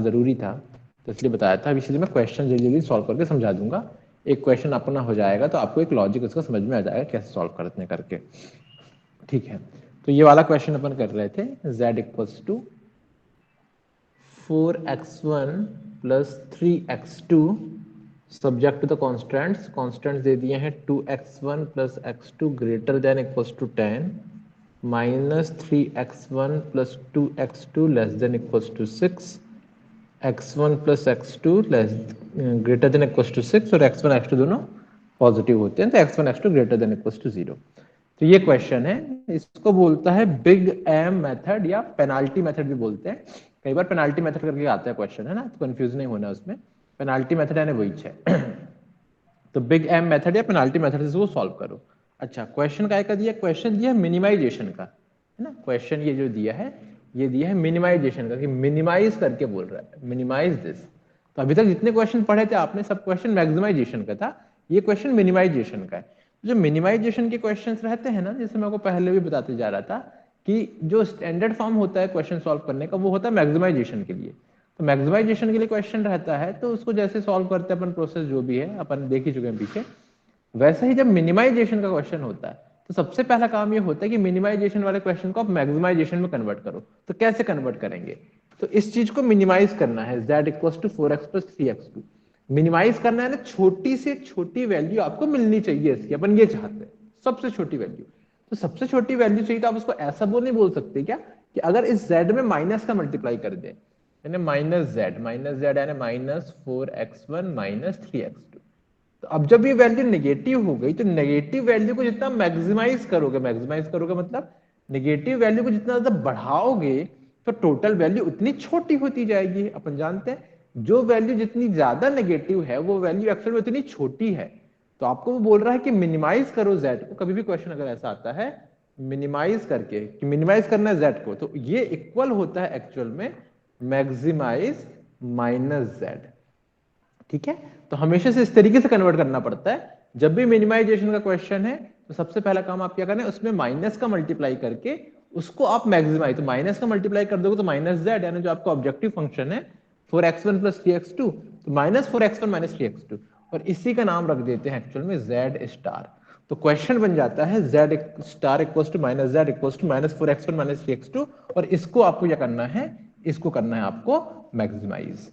जरूरी था, तो इसलिए बताया था। अब इसलिए मैं क्वेश्चन जल्दी जल्दी सॉल्व करके समझा दूंगा। एक क्वेश्चन अपना हो जाएगा तो आपको एक लॉजिक उसका समझ में आ जाएगा कैसे सॉल्व करते हैं करके। ठीक है, तो ये वाला क्वेश्चन अपन कर रहे थे, z equals to 4x1 plus 3x2 subject to the constants. Constants दे दिए हैं 2x1 plus x2 greater than equals to 10, minus 3x1 plus 2x2 less than equals to 6, x1 plus x2 less greater than equals to 6 और x1 x2 दोनों positive होते हैं, तो x1 x2 greater than equals to 0। तो ये question है, इसको बोलता है बिग एम मेथड या पेनाल्टी मेथड भी बोलते हैं। कई बार पेनाल्टी मेथड करके आता है क्वेश्चन, है ना, तो कंफ्यूज नहीं होना उसमें। पेनाल्टी मेथड यानी वही है। तो बिग एम मेथड या पेनाल्टी मेथड से वो सॉल्व करो। अच्छा, क्वेश्चन काय का दिया? क्वेश्चन दिया मिनिमाइजेशन का, है ना। क्वेश्चन ये जो दिया है, ये दिया है मिनिमाइजेशन का, कि मिनिमाइज करके बोल रहा है, मिनिमाइज दिस। तो अभी तक जितने क्वेश्चन पढ़े थे आपने, सब क्वेश्चन मैक्सिमाइजेशन का था, ये क्वेश्चन मिनिमाइजेशन का है। जो मिनिमाइजेशन के क्वेश्चंस रहते हैं ना, जैसे मैं आपको पहले भी बताते जा रहा था, कि जो स्टैंडर्ड फॉर्म होता है क्वेश्चन सॉल्व करने का, वो होता है मैक्सिमाइजेशन के लिए। तो मैक्सिमाइजेशन के लिए क्वेश्चन रहता है, तो उसको जैसे सॉल्व करते हैं अपन, प्रोसेस जो भी है अपन देख ही चुके हैं पीछे, वैसे ही जब मिनिमाइजेशन का क्वेश्चन होता है, तो सबसे पहला काम ये होता है कि मिनिमाइजेशन वाले क्वेश्चन को आप मैक्सिमाइजेशन में कन्वर्ट करो। तो कैसे कन्वर्ट करेंगे? तो इस चीज को मिनिमाइज करना है, z equals to 4x plus 3x2। Minimise करना है ना, छोटी से छोटी वैल्यू आपको मिलनी चाहिए इसकी, अपन ये चाहते हैं सबसे छोटी वैल्यू। तो सबसे छोटी वैल्यू चाहिए, तो आप उसको ऐसा नहीं बोल सकते क्या, कि अगर इस z में माइनस का मल्टीप्लाई कर दे, यानी माइनस z यानी माइनस 4x1 माइनस 3x2। तो अब जब ये वैल्यू नेगेटिव हो गई, तो नेगेटिव वैल्यू को जितना मैक्सिमाइज करोगे मतलब नेगेटिव वैल्यू को जितना ज्यादा बढ़ाओगे, तो टोटल वैल्यू उतनी छोटी होती जाएगी। अपन जानते हैं जो वैल्यू जितनी ज्यादा नेगेटिव है, वो वैल्यू एक्चुअल में उतनी छोटी है। तो आपको वो बोल रहा है कि मिनिमाइज करो z को। कभी भी क्वेश्चन अगर ऐसा आता है मिनिमाइज करके, कि मिनिमाइज करना है z को, तो ये इक्वल होता है एक्चुअल में मैक्सिमाइज माइनस z। ठीक है, तो हमेशा से इस तरीके से कन्वर्ट करना पड़ता है। जब भी मिनिमाइजेशन का क्वेश्चन है, तो सबसे पहला काम आप क्या करना है, उसमें माइनस का मल्टीप्लाई करके उसको आप मैक्सिमाइज, तो माइनस का मल्टीप्लाई कर दोगे तो माइनस जेड, यानी जो आपका ऑब्जेक्टिव फंक्शन है 4x1 प्लस 3x2, तो माइनस 4x1 माइनस 3x2, और इसी का नाम रख देते हैं एक्चुअल में जेड स्टार। तो क्वेश्चन बन जाता है z star equal to minus z equal to minus 4x1 minus 3x2, और इसको आपको क्या करना है, इसको करना है आपको मैक्सिमाइज।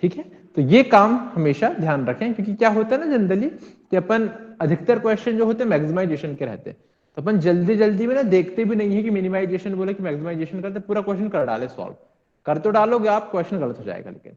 ठीक है, तो ये काम हमेशा ध्यान रखें, क्योंकि क्या होता है ना जनरली, कि अपन अधिकतर क्वेश्चन जो होते हैं मैक्सिमाइजेशन के रहते हैं, तो अपन जल्दी जल्दी में ना देखते भी नहीं है कि मिनिमाइजेशन बोले कि मैक्सिमाइजेशन करते, पूरा क्वेश्चन कर डाले सॉल्व। कर तो डालोगे आप, क्वेश्चन गलत हो जाएगा, लेकिन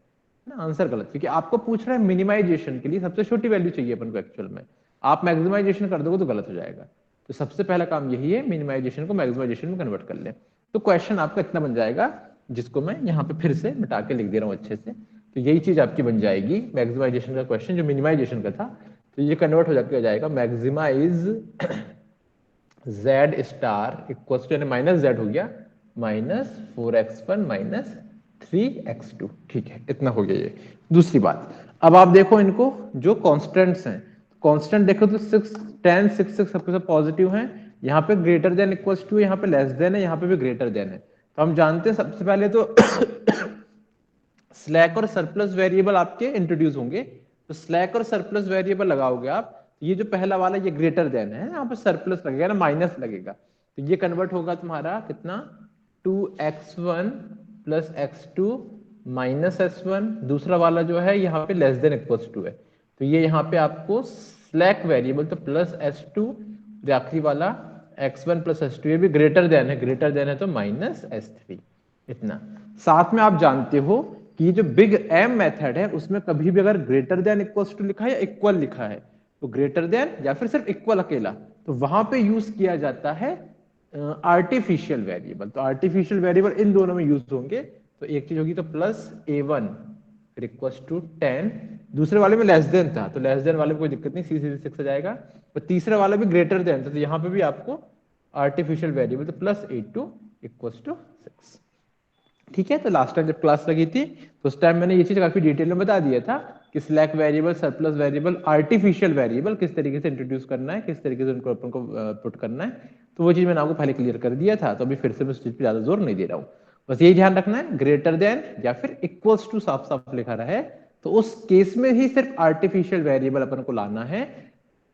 ना आंसर गलत, क्योंकि आपको पूछ रहा है मिनिमाइजेशन के लिए सबसे छोटी वैल्यू चाहिए अपन को एक्चुअल में। आप मैक्सिमाइजेशन कर दोगे तो गलत हो जाएगा। तो सबसे पहला काम यही है, मिनिमाइजेशन को मैक्सिमाइजेशन में कन्वर्ट कर ले। तो क्वेश्चन आपका इतना बन जाएगा, जिसको मैं यहाँ पे फिर से मिटा के लिख दे रहा हूँ अच्छे से। तो यही चीज आपकी बन जाएगी, मैक्सिमाइजेशन का क्वेश्चन जो मिनिमाइजेशन का था, तो ये कन्वर्ट हो जाके हो जाएगा maximise z star equal to, यानी माइनस जेड हो गया, माइनस 4x1 माइनस 3x2। ठीक है, इतना हो गया ये। दूसरी बात, अब आप देखो इनको, जो कॉन्स्टेंट्स हैं, कॉन्स्टेंट देखो तो 6 10 6 6 सबके सब पॉजिटिव हैं। यहाँ पे ग्रेटर देन इक्वल्स टू, यहाँ पे लेस देन है, यहाँ पे भी ग्रेटर देन है। तो हम जानते हैं सबसे पहले तो स्लैक और सरप्लस वेरिएबल आपके इंट्रोड्यूस होंगे। तो स्लैक और सरप्लस वेरिएबल लगाओगे आप, ये जो पहला वाला ये ग्रेटर देन है, यहाँ पे सरप्लस लगेगा ना, माइनस लगेगा, तो ये कन्वर्ट होगा तुम्हारा कितना, 2x1 plus x2 minus s1। दूसरा वाला जो है यहाँ पे लेस देन इक्वल्स टू है, तो ये यहाँ पे आपको स्लैक वेरिएबल, तो प्लस s2, आखिरी वाला x1 प्लस s2, ये भी ग्रेटर देन है, ग्रेटर देन है तो माइनस s3। इतना। साथ में आप जानते हो कि ये जो बिग एम मेथड है, उसमें कभी भी अगर ग्रेटर देन इक्वल्स टू लिखा है या इक्वल लिखा है, तो ग्रेटर देन या फिर सिर्फ इक्वल अकेला, तो वहां पे यूज किया जाता है आर्टिफिशियल वेरिएबल। तो आर्टिफिशियल वेरिएबल इन दोनों में यूज होंगे। तो एक चीज होगी तो प्लस a1 इक्वल्स टू 10, दूसरे वाले में लेस देन था, तो लेस देन वाले में कोई दिक्कत नहीं, सीधे 6 आ जाएगा। और तीसरे वाला भी ग्रेटर देन था, तो यहाँ पे भी आपको आर्टिफिशियल वेरिएबल, तो प्लस a2 इक्वल्स टू 6। ठीक है, तो लास्ट टाइम जब क्लास लगी थी, तो उस टाइम मैंने ये चीज काफी डिटेल में बता दिया था कि slack variable, surplus variable, artificial variable किस तरीके से इंट्रोड्यूस करना है, किस तरीके से उनको अपन को पुट करना है। तो वो चीज मैंने आपको पहले क्लियर कर दिया था, तो अभी फिर से मैं उस चीज पे ज्यादा जोर नहीं दे रहा हूँ। बस यही ध्यान रखना है, ग्रेटर देन या फिर इक्वल्स टू साफ साफ लिखा रहा है तो उस केस में ही सिर्फ आर्टिफिशियल वेरिएबल अपन को लाना है,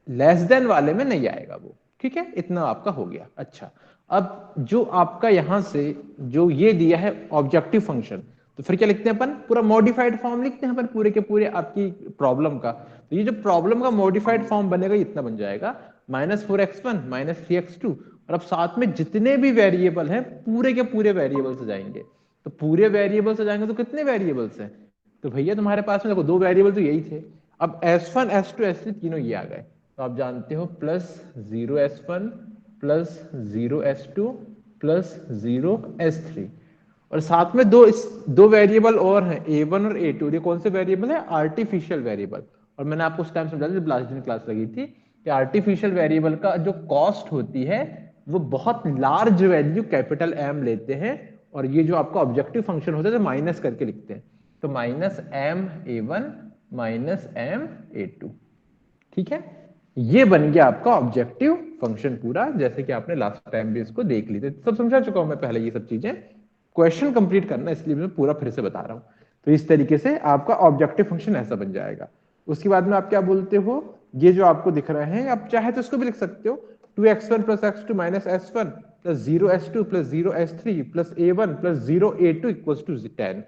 लेस देन वाले में नहीं आएगा वो। ठीक है, इतना आपका हो गया। अच्छा, अब जो आपका यहां से जो ये दिया है ऑब्जेक्टिव फंक्शन, तो फिर क्या लिखते हैं अपन, पूरा मॉडिफाइड फॉर्म लिखते हैं अपन पूरे के पूरे आपकी प्रॉब्लम का। तो ये जो प्रॉब्लम का मॉडिफाइड फॉर्म बनेगा इतना बन जाएगा, -4x1 -3x2, और अब साथ में जितने भी वेरिएबल हैं पूरे के पूरे वेरिएबल्स जाएंगे। तो पूरे वेरिएबल्स जाएंगे तो कितने वेरिएबल्स हैं, तो भैया तुम्हारे पास में देखो दो वेरिएबल तो यही थे। अब S1 S2 S3 तीनों ये आ गए, तो आप जानते हो +0s1 +0s2 +0s3, और साथ में दो वेरिएबल और हैं a1 और a2। ये कौन से वेरिएबल है, आर्टिफिशियल वेरिएबल। और मैंने आपको उस टाइम समझा था जब लास्ट दिन क्लास लगी थी कि आर्टिफिशियल वेरिएबल का जो कॉस्ट होती है वो बहुत लार्ज वैल्यू कैपिटल M लेते हैं, और ये जो आपका ऑब्जेक्टिव फंक्शन होता है तो माइनस करके लिखते हैं, तो -m(a1) -m(a2). ठीक है, ये बन गया आपका ऑब्जेक्टिव फंक्शन पूरा, जैसे कि आपने लास्ट टाइम भी इसको देख ली थी। सब समझा चुका हूं मैं पहले ये सब चीजें, क्वेश्चन कंप्लीट करना इसलिए मैं पूरा फिर से बता रहा हूं। तो इस तरीके से आपका ऑब्जेक्टिव फंक्शन ऐसा बन जाएगा। उसके बाद में आप क्या बोलते हो, ये जो आपको दिख रहा है आप चाहे तो इसको भी लिख सकते हो, 2x1 + x2 - s1 + 0s2 + 0s3 + a1 + 0a2 = 10।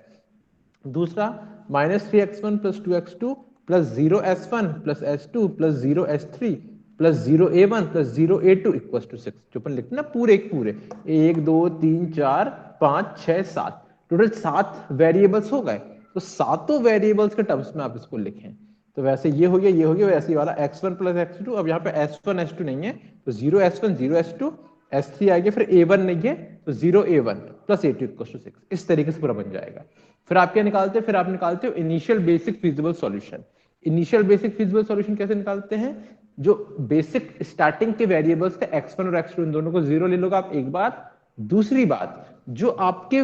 दूसरा -3x1 + 2x2 + 0s1 + s2 + 0s3 + 0a1 + 0a2 = 6। जो अपन लिखते ना पूरे पूरे 1 2 3 4 5 6 7, टोटल 7 वेरिएबल्स हो गए। तो सातों वेरिएबल्स के टर्म्स में आप इसको लिखें, तो वैसे ये हो गया, ये हो गया, वैसे वाला x1 + x2। अब यहाँ पे s1 s2 नहीं है तो 0s1 0s2 s3 आ गया, फिर a1 नहीं है तो 0a1 + a2 = 6। इस तरीके से पूरा बन जाएगा। फिर आप क्या निकालते हैं, फिर आप निकालते हो initial basic feasible solution. Initial basic feasible solution कैसे निकालते हैं, जो बेसिक स्टार्टिंग के वेरिएबल्स थे x1 और x2 इन दोनों को 0 ले लोगे आप, एक बात। दूसरी बात, जो आपके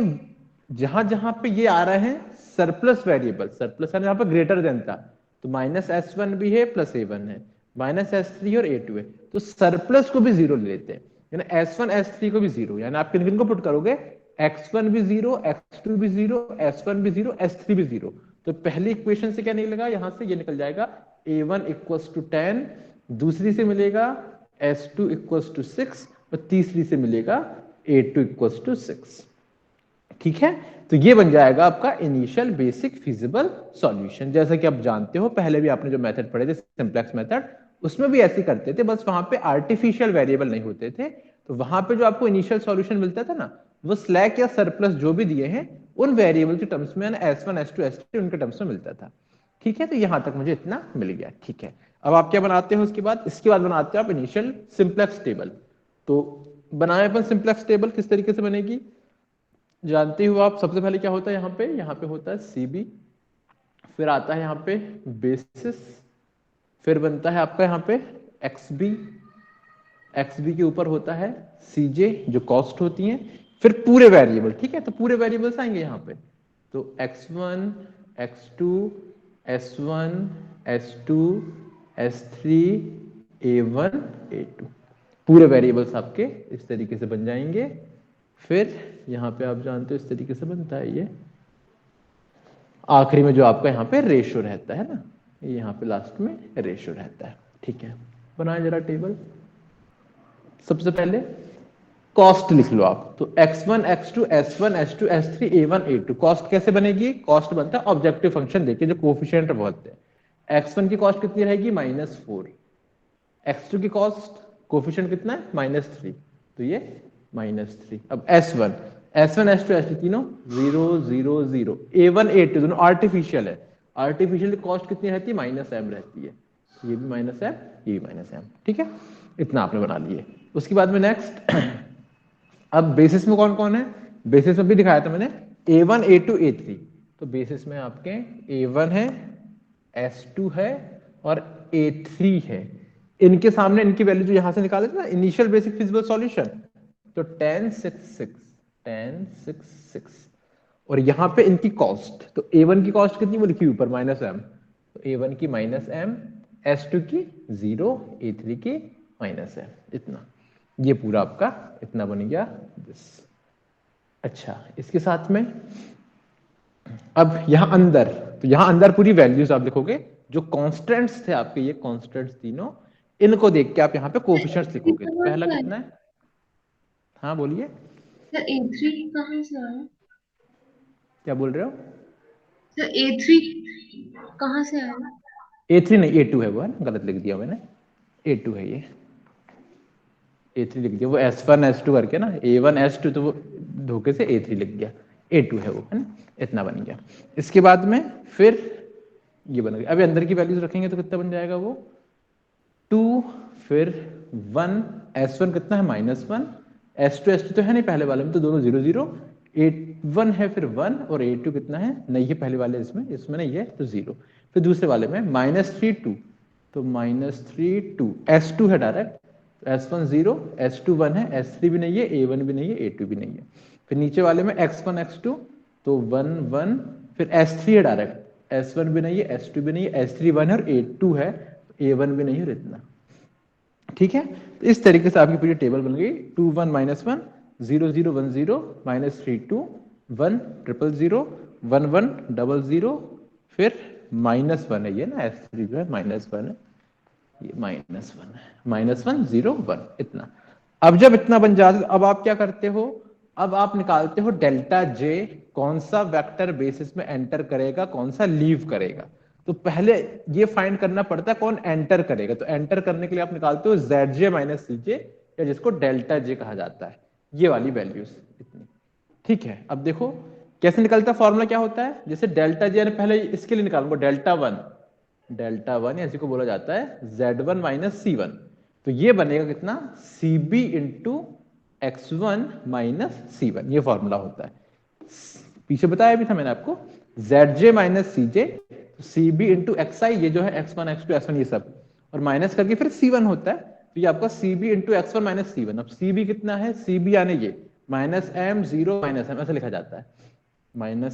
जहां जहां पे ये आ रहे हैं सरप्लस वेरिएबल, सरप्लस है यहाँ पे ग्रेटर देन था, तो -s1 भी है +a1 है, -s3 और a2 है, तो सरप्लस को भी 0 ले लेते हैं, यानी s1 s3 को भी 0, यानी आप किन किन को पुट करोगे, x1 भी 0 x2 भी 0 s1 भी 0 s3 भी 0। तो पहली इक्वेशन से क्या निकलेगा, यहां से ये निकल जाएगा a1 = 10, दूसरी से मिलेगा s2 = 6, और तीसरी से मिलेगा a2 = 6। ठीक है, तो ये बन जाएगा आपका इनिशियल बेसिक फिजिबल सॉल्यूशन। जैसा कि आप जानते हो पहले भी आपने जो मेथड पढ़े थे सिंप्लेक्स मेथड, उसमें भी ऐसे करते थे, बस वहां पे आर्टिफिशियल वेरिएबल नहीं होते थे। तो वहां पे जो आपको इनिशियल सॉल्यूशन मिलता था ना, वो स्लैक या सरप्लस जो भी दिए हैं उन वेरिएबल के टर्म्स में, S1 S2 S3 उनके टर्म्स में मिलता था। ठीक है, तो यहां तक मुझे इतना मिल गया। ठीक है, अब आप क्या बनाते हो उसके बाद, इसके बाद बनाते हो आप इनिशियल सिंप्लेक्स टेबल। तो बनाए अपन सिंप्लेक्स टेबल किस तरीके से बनेगी, जानते हो आप। सबसे पहले क्या होता है, यहाँ पे होता है CB, फिर आता है यहाँ पे बेसिस, फिर बनता है आपका यहाँ पे XB, XB के ऊपर होता है CJ जो कॉस्ट होती है, फिर पूरे वेरिएबल। ठीक है, तो पूरे वेरिएबल्स आएंगे यहाँ पे, तो x1 x2 s1 s2 s3 a1 a2, पूरे वेरिएबल्स आपके इस तरीके से बन जाएंगे। फिर यहाँ पे आप जानते हो इस तरीके से बनता है ये, आखिरी में जो आपका यहाँ पे रेशो रहता है ना, यहाँ पे लास्ट में रेशो रहता है। ठीक है, बनाए जरा टेबल। सबसे पहले कॉस्ट लिख लो आप, तो x1 x2 s1 s2 s3 a1 a2। Cost कैसे बनेगी, कॉस्ट बनता है ऑब्जेक्टिव फंक्शन देखिए जो कोफिशिएंट बोलते हैं। x1 की कॉस्ट कितनी रहेगी, -4, x2 की कॉस्ट कोफिशिएंट कितना है, -3, तो ये -3। अब s1 s2 s3 तीनों 0 0 0, a1 a2 दोनों आर्टिफिशियल है, आर्टिफिशियल की कॉस्ट कितनी रहती है, -m रहती है, ये भी -m ये भी -m। ठीक है, इतना आपने बना लिए। उसके बाद में नेक्स्ट अब बेसिस में कौन कौन है, बेसिस में भी दिखाया था मैंने a1 a2 a3। तो बेसिस में आपके a1 है, s2 है और a3 है। इनके सामने इनकी वैल्यू जो यहां से निकाले थे ना इनिशियल बेसिक फिजिबल सॉल्यूशन, तो 10 6 6 10 6 6, और यहां पे इनकी कॉस्ट, तो a1 की कॉस्ट कितनी वो लिखी ऊपर -m, तो a1 की -m, s2 की 0, a3 की -m, इतना। ये पूरा आपका इतना बन गया दिस। अच्छा, इसके साथ में अब यहाँ अंदर, तो यहाँ अंदर पूरी वैल्यूज आप लिखोगे, जो कॉन्स्टेंट्स थे आपके, ये कॉन्स्टेंट्स तीनों, इनको देख के आप यहाँ पे कोफिशिएंट्स लिखोगे। तो पहला कितना है? हाँ बोलिए, सर A3 कहाँ से आया? क्या बोल रहे हो? सर A3 कहाँ से आया? A3 नहीं, A2 है वो, है ना, गलत लिख दिया मैंने, A2 है ये, A3 लिख दिया वो, S1 S2 करके ना, A1 S2, तो वो धोखे से A3 लिख गया, A2 है वो, है ना, इतना बन गया। इसके बाद में फिर ये बन गया। अभी अंदर की वैल्यूज रखेंगे तो कितना बन जाएगा वो, 2, फिर 1, S1 कितना है -1, S2 तो है नहीं पहले वाले में, तो दोनों 0 0, A1 है फिर 1, और A2 कितना है, नहीं है पहले वाले, इसमें नहीं है तो 0। फिर दूसरे वाले में -3 2, तो -3 2, S2 है डायरेक्ट, S1 0, S2 1 है, S3 भी नहीं है, A1 भी नहीं है, A2 भी नहीं है। फिर नीचे वाले में x1 x2, तो 1 1, फिर S3 है डायरेक्ट, S1 भी नहीं है, S2 भी नहीं है, S3 1 है और A2 है, A1 भी नहीं है, और इतना। ठीक है, तो इस तरीके से आपकी पूरी टेबल बन गई, 2 1 -1 0 0 1 0 -3 2 1 0 0 1 1 0 0, फिर -1 है ये ना, S3 जो है -1 है, ये -1 है, -1 0 1, इतना। अब जब इतना बन जाता है, अब आप क्या करते हो, अब आप निकालते हो डेल्टा जे, कौन सा वेक्टर बेसिस में एंटर करेगा, कौन सा लीव करेगा। तो पहले ये फाइंड करना पड़ता है कौन एंटर करेगा, तो एंटर करने के लिए आप निकालते हो जेड जे माइनस सी जे, या जिसको डेल्टा जे कहा जाता है, ये वाली वैल्यूज इतनी। ठीक है, अब देखो कैसे निकलता है, फॉर्मूला क्या होता है, जैसे डेल्टा जे, पहले इसके लिए निकालूंगा डेल्टा वन, इसी को बोला जाता है Z1 माइनस C1, तो ये बनेगा कितना, CB into x1 minus C1, ये फॉर्मूला होता है, पीछे बताया भी था मैंने आपको, ZJ minus CJ, CB into XI, ये जो है x1 x2 x1 ये सब, और माइनस करके फिर C1 होता है, तो ये आपका CB into x1 minus C1। अब CB कितना है, CB यानी ये -m 0 -m, ऐसा लिखा जाता है, -m,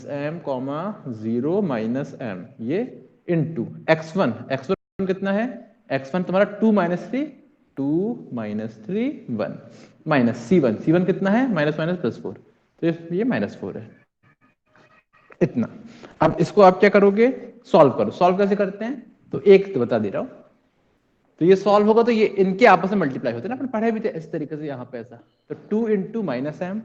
0 -m, ये इंटू x1 कितना है, x1 तुम्हारा 2 -3 2 -3 1, माइनस C1 कितना है, माइनस माइनस +4, तो ये -4 है, इतना। अब इसको आप क्या करोगे, सॉल्व करो। सॉल्व कैसे करते हैं, तो एक तो बता दे रहा हूं, तो ये सॉल्व होगा तो ये इनके आपस में मल्टीप्लाई होते हैं ना, अपन पढ़े भी थे इस तरीके से, यहाँ पे ऐसा, तो 2 into -m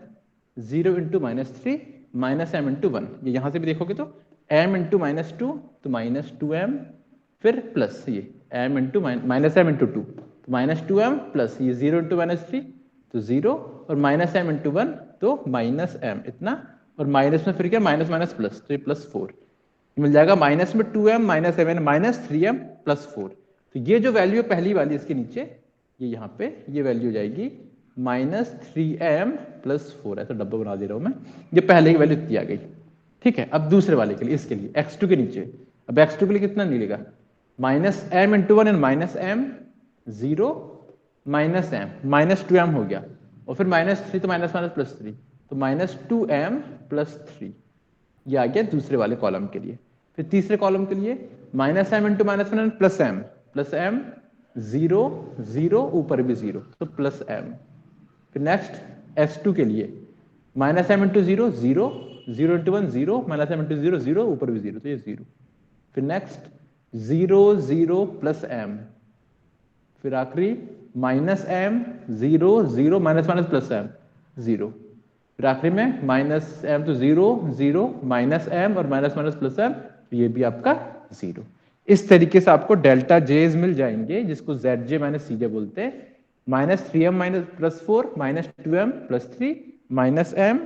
0 into -3 -m into 1, ये यहां से भी देखोगे तो m इंटू -2, तो -2m, फिर प्लस ये m इंटू -m इंटू 2, तो -2m, प्लस ये 0 इंटू -3, तो 0, और -m इंटू 1, तो -m, इतना, और माइनस में फिर क्या, माइनस माइनस प्लस, तो ये +4 मिल जाएगा, माइनस में 2m -m -3m +4, तो ये जो वैल्यू है पहली वाली इसके नीचे, ये यहाँ पे ये वैल्यू हो जाएगी -3m +4, ऐसा डब्बा बना दे रहा हूं मैं, ये पहले की वैल्यू इतनी आ गई। ठीक है, अब दूसरे वाले के लिए, इसके लिए x2 के नीचे, अब x2 के लिए कितना मिलेगा, -m into 1 and -m 0 -m -2m हो गया, और फिर -3, तो माइनस माइनस +3, तो -2m +3, ये आ गया दूसरे वाले कॉलम के लिए। फिर तीसरे कॉलम के लिए -m इंटू -1 प्लस m 0 0, ऊपर भी 0, तो +m। फिर नेक्स्ट S2 के लिए -m into 0 0 0 into 1 0, -m into 0 0, ऊपर भी 0, तो ये 0। फिर नेक्स्ट 0 0 +m, फिर आखिरी -m 0 0 माइनस माइनस +m 0, फिर आखिरी में -m, तो 0 0 -m और माइनस माइनस +m, तो ये भी आपका 0। इस तरीके से आपको डेल्टा जेज मिल जाएंगे, जिसको ZJ माइनस CJ बोलते हैं, -3m +4 -2m +3 -m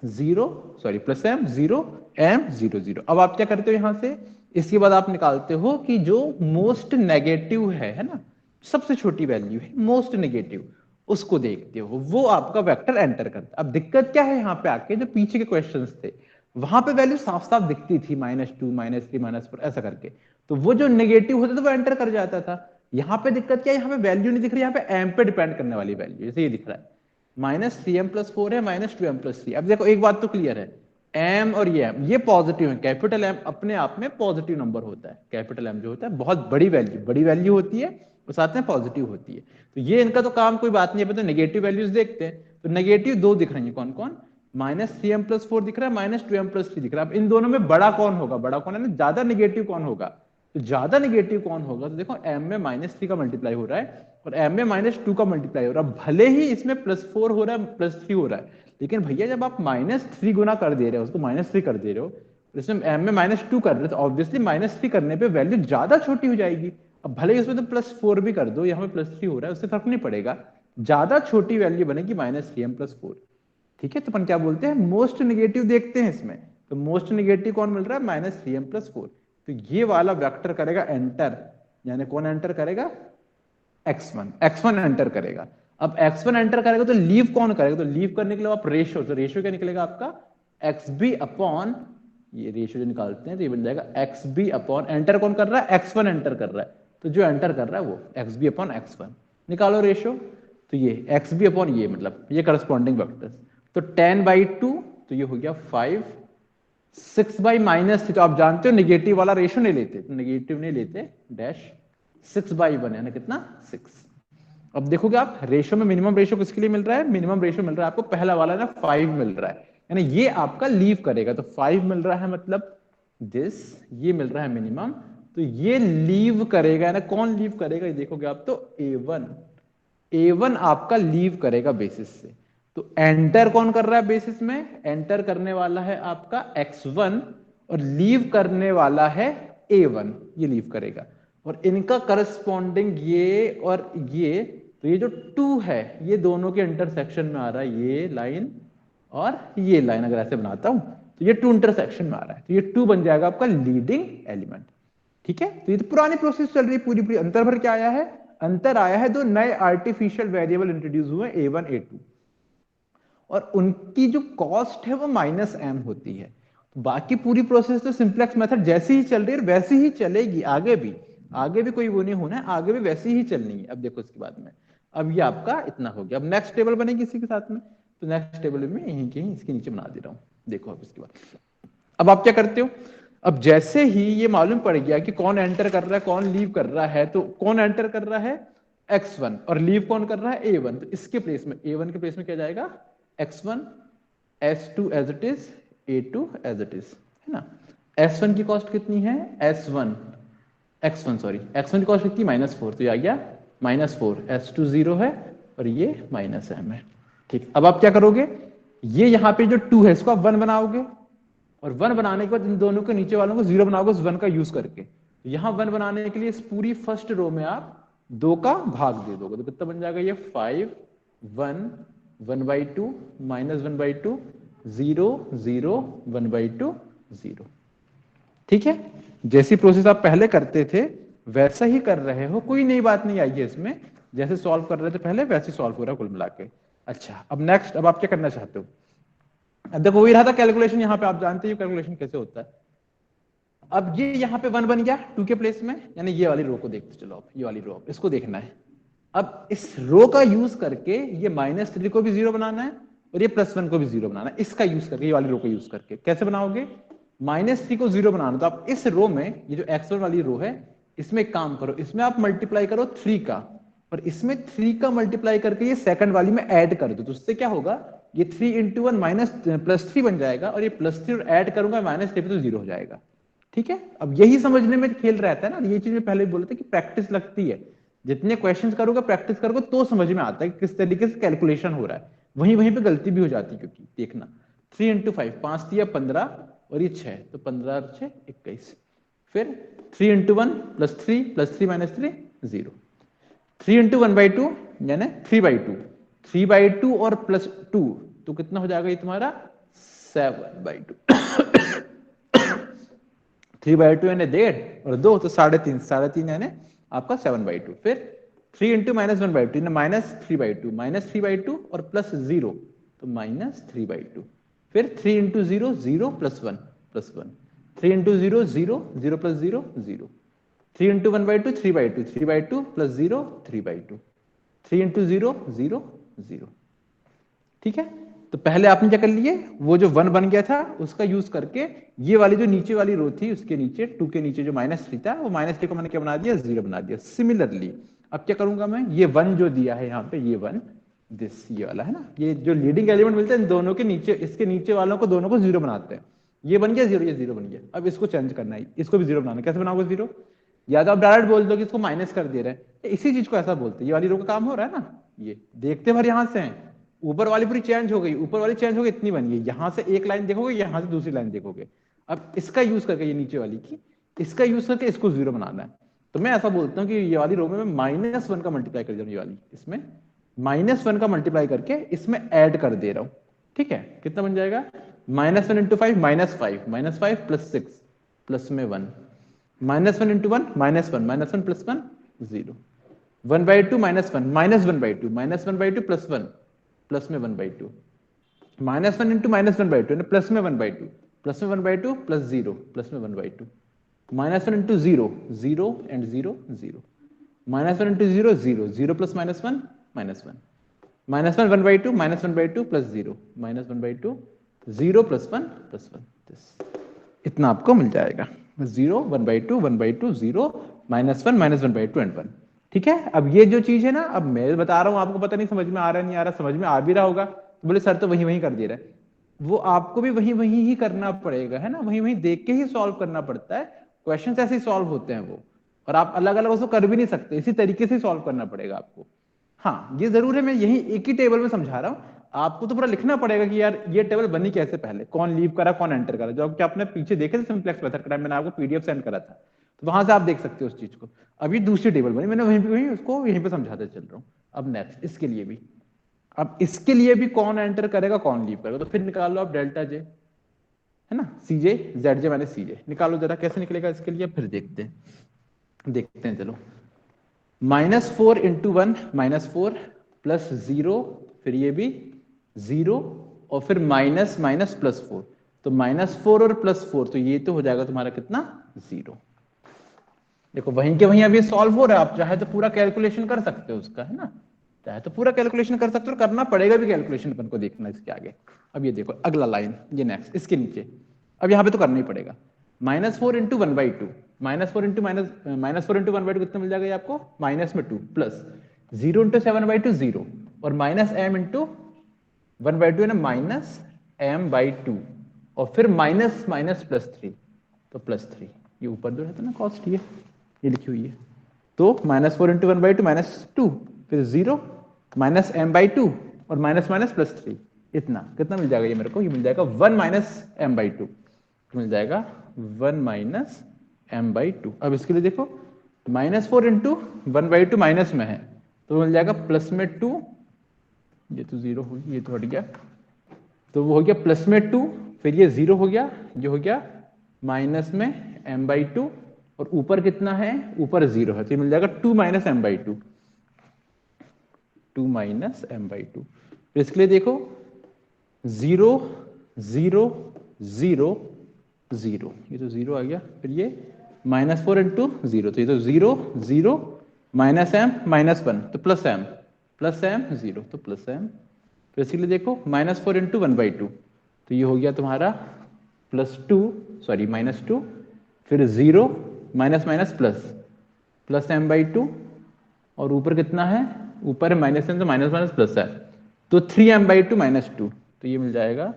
0, sorry +m 0 m 0 0। अब आप क्या करते हो यहां से, इसके बाद आप निकालते हो कि जो मोस्ट नेगेटिव है ना, सबसे छोटी वैल्यू है मोस्ट नेगेटिव, उसको देखते हो, वो आपका वेक्टर एंटर करता है। अब दिक्कत क्या है यहाँ पे आके, जो पीछे के क्वेश्चंस थे वहां पे वैल्यू साफ साफ दिखती थी, -2 -3 -4 ऐसा करके, तो वो जो नेगेटिव होता था वो एंटर कर जाता था। यहाँ पे दिक्कत क्या है, यहाँ पे वैल्यू नहीं दिख रही, यहाँ पे एम पे डिपेंड करने वाली वैल्यू, जैसे ये दिख रहा है -3m +4 है, -2m +3। अब देखो एक बात तो क्लियर है, m और ये m ये पॉजिटिव है, कैपिटल M अपने आप में पॉजिटिव नंबर होता है, कैपिटल M जो होता है बहुत बड़ी वैल्यू होती है, और साथ में पॉजिटिव होती है, तो ये इनका तो काम कोई बात नहीं है। तो नेगेटिव वैल्यूज देखते हैं, तो नेगेटिव दो दिख रही है, कौन कौन, -3m+4 दिख रहा है, -2m+3 दिख रहा है। अब इन दोनों में बड़ा कौन होगा? बड़ा कौन है ना, ज्यादा निगेटिव कौन होगा? तो ज्यादा निगेटिव कौन होगा? तो देखो m में -3 का मल्टीप्लाई हो रहा है और m में -2 का मल्टीप्लाई हो रहा है। भले ही इसमें +4 हो रहा है, +3 हो रहा है, लेकिन भैया जब आप -3 गुना कर दे रहे हो, उसको -3 कर दे रहे हो, इसमें m में -2 कर रहे हो, तो ऑब्वियसली -3 करने पे वैल्यू ज्यादा छोटी हो जाएगी। अब भले ही उसमें तो +4 भी कर दो, यहाँ पे +3 हो रहा है, उससे फर्क नहीं पड़ेगा, ज्यादा छोटी वैल्यू बनेगी -3m+4। ठीक है, तो अपन क्या बोलते हैं, मोस्ट निगेटिव देखते हैं इसमें। तो मोस्ट निगेटिव कौन मिल रहा है? -3m+4। तो ये वाला वेक्टर करेगा एंटर, यानी कौन एंटर करेगा? x1 एंटर करेगा। अब x1 एंटर करेगा तो लीव कौन करेगा? तो लीव करने के लिए आप रेशियो, तो रेशियो क्या निकलेगा आपका? xb अपॉन, ये रेशियो जो निकालते हैं तो ये बन जाएगा xb अपॉन, एंटर कौन कर रहा है? x1 एंटर कर रहा है, तो जो एंटर कर रहा है वो xb अपॉन x1। निकालो रेशियो, तो ये xb अपॉन ये, मतलब ये करस्पॉन्डिंग वेक्टर्स, तो 10/2, तो ये हो गया 5, 6/-3, तो आप जानते हो निगेटिव वाला रेशियो नहीं लेते, तो निगेटिव नहीं लेते, डैश 6/1 है ना, कितना? 6। अब देखोगे आप रेशियो में मिनिमम रेशियो किसके लिए मिल रहा है? मिनिमम रेशियो मिल रहा है आपको पहला वाला ना, 5 मिल रहा है, यानी ये आपका लीव करेगा, तो 5 मिल रहा है, मतलब दिस, ये मिल रहा है मिनिमम, तो ये लीव करेगा ना। कौन लीव करेगा? ये देखोगे आप तो A1 आपका लीव करेगा बेसिस से। तो एंटर कौन कर रहा है बेसिस में? एंटर करने वाला है आपका x1 और लीव करने वाला है A1, ये लीव करेगा। और इनका करस्पॉन्डिंग ये और ये, तो ये जो 2 है ये दोनों के इंटरसेक्शन में आ रहा है, ये लाइन और ये लाइन अगर ऐसे बनाता हूं तो ये 2 इंटरसेक्शन में आ रहा है, तो ये 2 बन जाएगा आपका लीडिंग एलिमेंट। ठीक है, तो ये तो पुरानी प्रोसेस चल रही है पूरी। अंतर भर क्या आया है? अंतर आया है दो नए आर्टिफिशियल वेरिएबल इंट्रोड्यूस हुए, A1 A2, और उनकी जो कॉस्ट है वो -m होती है। तो बाकी पूरी प्रोसेस तो सिंप्लेक्स मेथड जैसी ही चल रही है वैसी ही चलेगी आगे भी, आगे भी कोई वो नहीं होना है, आगे भी वैसी ही चलनी है। अब देखो इसके बाद में, अब ये आपका इतना हो गया। अब नेक्स्ट टेबल बनेगी इसी के साथ में, तो नेक्स्ट टेबल में यहीं कहीं इसके नीचे बना दे रहा हूं। देखो अब इसके बाद अब आप क्या करते हो? अब जैसे ही ये मालूम पड़ गया कि कौन एंटर कर रहा है कौन लीव कर रहा है, तो कौन एंटर कर रहा है? x1, और लीव कौन कर रहा है? A1। तो इसके प्लेस में, A1 के प्लेस में क्या जाएगा? x1, s2 as it is, A2 as it is, है ना। s1 की कॉस्ट कितनी है? x1 की कॉस्ट कितनी? -4, तो ये आ गया -4, s2 0 है और ये -m है। ठीक, अब आप क्या करोगे? ये यहाँ पे जो 2 है इसको आप 1 बनाओगे, और 1 बनाने के बाद इन दोनों के नीचे वालों को 0 बनाओगे उस 1 का यूज करके। यहां 1 बनाने के लिए इस पूरी फर्स्ट रो में आप 2 का भाग दे दोगे, तो कितना बन जाएगा? ये 5, 1, 1/2, -1/2, 0, 0, 1/2, 0। ठीक है, जैसी प्रोसेस आप पहले करते थे वैसा ही कर रहे हो, कोई नई बात नहीं आई है इसमें। जैसे सॉल्व कर रहे थे पहले वैसे सॉल्व हो रहा है कुल मिला के। अच्छा, अब नेक्स्ट, अब आप क्या करना चाहते हो? अब देखो वही रहा था कैलकुलेशन, यहाँ पे आप जानते हो कैलकुलेशन कैसे होता है। अब ये यहाँ पे 1 बन गया 2 के प्लेस में, यानी ये वाली रो को देखते चलो, अब ये वाली रो इसको देखना है। अब इस रो का यूज करके ये -3 को भी 0 बनाना है और ये +1 को भी 0 बनाना है, इसका यूज करके, ये वाली रो को यूज करके। कैसे बनाओगे? -3 को 0 बनाना, तो आप इस रो में, ये जो x1 वाली रो है, इसमें एक काम करो, इसमें आप मल्टीप्लाई करो 3 का, और इसमें 3 का मल्टीप्लाई करके ये सेकंड वाली में ऐड कर दो, तो उससे क्या होगा? ये 3 × 1 +3 बन जाएगा, और ये +3 और ऐड करूंगा -3 तो 0 हो जाएगा। ठीक है, अब यही समझने में खेल रहता है ना, ये चीज में पहले बोले थे कि प्रैक्टिस लगती है। जितने क्वेश्चंस करोगे, प्रैक्टिस करोगे तो समझ में आता है कि किस तरीके से कैलकुलेशन हो रहा है। वहीं वहीं पे गलती भी हो जाती है, क्योंकि देखना 3 × 5, 5 × 15 और ये 6, तो 15 और 6 21। फिर 3 × 1 +3 +3 -3 0। 3 × 1/2 यानी 3/2, 3/2 और +2, तो कितना हो जाएगा ये तुम्हारा? 7/2। 3/2 यानी 1.5 और 2 तो 3.5, 3.5 यानी आपका 7/2। फिर 3 × -1/2 -3/2, -3/2 और +0 तो -3/2। फिर 3 × 0 0 +1 +1, 3 × 0 0 0 + 0 0, 3 × 1/2 3/2, 3/2 + 0 3/2, 3 × 0 0 0। ठीक है, तो पहले आपने क्या कर लिए, वो जो 1 बन गया था उसका यूज करके ये वाली जो नीचे वाली रो थी उसके नीचे 2 के नीचे जो -3 था, वो -3 को मैंने क्या बना दिया? 0 बना दिया। सिमिलरली अब क्या करूंगा मैं? ये 1 जो दिया है यहाँ पे, ये 1 दिस, ये वाला है ना, ये जो लीडिंग एलिमेंट मिलते हैं इन दोनों के नीचे, इसके नीचे वालों को दोनों को जीरो बनाते हैं। ये बन गया जीरो, ये जीरो बन गया। अब इसको चेंज करना है, इसको भी जीरो बनाना है। कैसे बनाओगे जीरो? या तो आप डायरेक्ट बोल दो कि इसको माइनस कर दे रहे हैं, इसी चीज को ऐसा बोलते हैं। ये वाली रो का काम हो रहा है ना, ये देखते भर यहां से हैं, ऊपर वाली पूरी चेंज हो गई, ऊपर वाली चेंज हो गई, इतनी बन गई। यहां से एक लाइन देखोगे, यहां से दूसरी लाइन देखोगे। अब इसका यूज करके, ये नीचे वाली की, इसका यूज करके इसको जीरो बनाना है। तो मैं ऐसा बोलता हूँ कि ये वाली रो में मैं -1 का मल्टीप्लाई कर दे रहा हूँ, ये वाली इसमें -1 का मल्टीप्लाई करके इसमें ऐड कर दे रहा हूं। ठीक है, कितना बन जाएगा? -1 इंटू 5 -5, -5 प्लस 6 प्लस में 1, -1 इंटू 1 -1, -1 प्लस 1 0, 1/2 -1, -1/2, -1/2 प्लस 1 प्लस में 1/2, -1 इंटू -1/2 प्लस में 1/2, प्लस में 1/2 प्लस 0 प्लस में 1/2, -1 into 0 0 and 0 0, -1 into 0 0, 0 plus -1 -1, -1 1/2 -1/2 plus 0, -1/2 0 plus 1 plus 1, इतना आपको मिल जाएगा। 0 1/2 1/2 0 -1 -1/2 एंड 1। ठीक है, अब ये जो चीज है ना, अब मैं बता रहा हूं आपको, पता नहीं समझ में आ रहा है नहीं आ रहा, समझ में आ भी रहा होगा तो बोले सर तो वही वही कर दे रहा है। वो आपको भी वही वही ही करना पड़ेगा, है ना, वही वही देख के ही सॉल्व करना पड़ता है। क्वेश्चंस ऐसे ही सॉल्व होते हैं वो, और आप अलग अलग उसको कर भी नहीं सकते, इसी तरीके से सॉल्व करना पड़ेगा आपको। हाँ, ये जरूर है, मैं यही एक ही टेबल में समझा रहा हूँ, आपको तो पूरा लिखना पड़ेगा कि यार ये टेबल बनी कैसे, पहले कौन लीव करा कौन एंटर करा, जो कि आपने पीछे देखे थे सिंप्लेक्स मेथड का टाइम, मैंने आपको पीडीएफ सेंड करा था, तो वहां से आप देख सकते हो उस चीज को। अभी दूसरी टेबल बनी, मैंने वहीं उसको यहीं पे समझाते चल रहा हूँ। अब नेक्स्ट इसके लिए भी, अब इसके लिए भी कौन एंटर करेगा कौन लीव करेगा, तो फिर निकाल लो आप डेल्टा जे, है ना, सीजे जेड जे माइनस सीजे निकालो जरा, कैसे निकलेगा इसके लिए फिर देखते हैं चलो। -4 इंटू 1 -4 प्लस 0, फिर ये भी 0, और फिर माइनस माइनस प्लस 4, तो -4 और +4, तो ये तो हो जाएगा तुम्हारा कितना 0। देखो वहीं के वहीं अब ये सॉल्व हो रहा है, आप चाहे तो पूरा कैलकुलेशन कर सकते हो उसका, है ना, चाहे तो पूरा कैलकुलेशन कर सकते हो, करना पड़ेगा भी कैलकुलेशन अपन को, देखना इसके आगे। अब ये देखो अगला लाइन, ये नेक्स्ट इसके नीचे, अब यहाँ पे तो करना ही पड़ेगा। -4 इंटू 1/2, -4 इंटू -4 कितना मिल जाएगा ये आपको, -2 प्लस 0 इंटू 7/2 0, और -m इंटू 1/2 है ना, -m/2, और फिर माइनस माइनस +3, तो +3, ये ऊपर जो रहता है ना कॉस्ट, ये लिखी हुई है, तो -4 इंटू 1/2 -2, फिर 0 -m/2, और माइनस माइनस +3, इतना कितना मिल जाएगा ये मेरे को, ये मिल जाएगा 1 -m/2, मिल जाएगा 1 -m/2। अब इसके लिए देखो, -4 इंटू 1/2 माइनस में है, तो मिल जाएगा प्लस में 2, ये तो 0 हो गया, ये तो हट गया, तो वो हो गया प्लस में 2, फिर ये 0 हो गया, ये हो गया माइनस में m/2, और ऊपर कितना है, ऊपर 0 है, तो ये मिल जाएगा 2 -m/2, 2 -m/2। तो इसके लिए देखो 0 0 0 0, ये तो 0 आ गया, फिर ये -4 इंटू 0, तो ये तो 0 0 -m -1, तो +m 0, तो +m। फिर इसके लिए देखो -4 इंटू 1/2, तो ये हो गया तुम्हारा +2, सॉरी -2, फिर 0 माइनस माइनस प्लस m/2, और ऊपर कितना है, ऊपर माइनस है तो माइनस माइनस प्लस है, तो 3m/2 -2, तो ये मिल जाएगा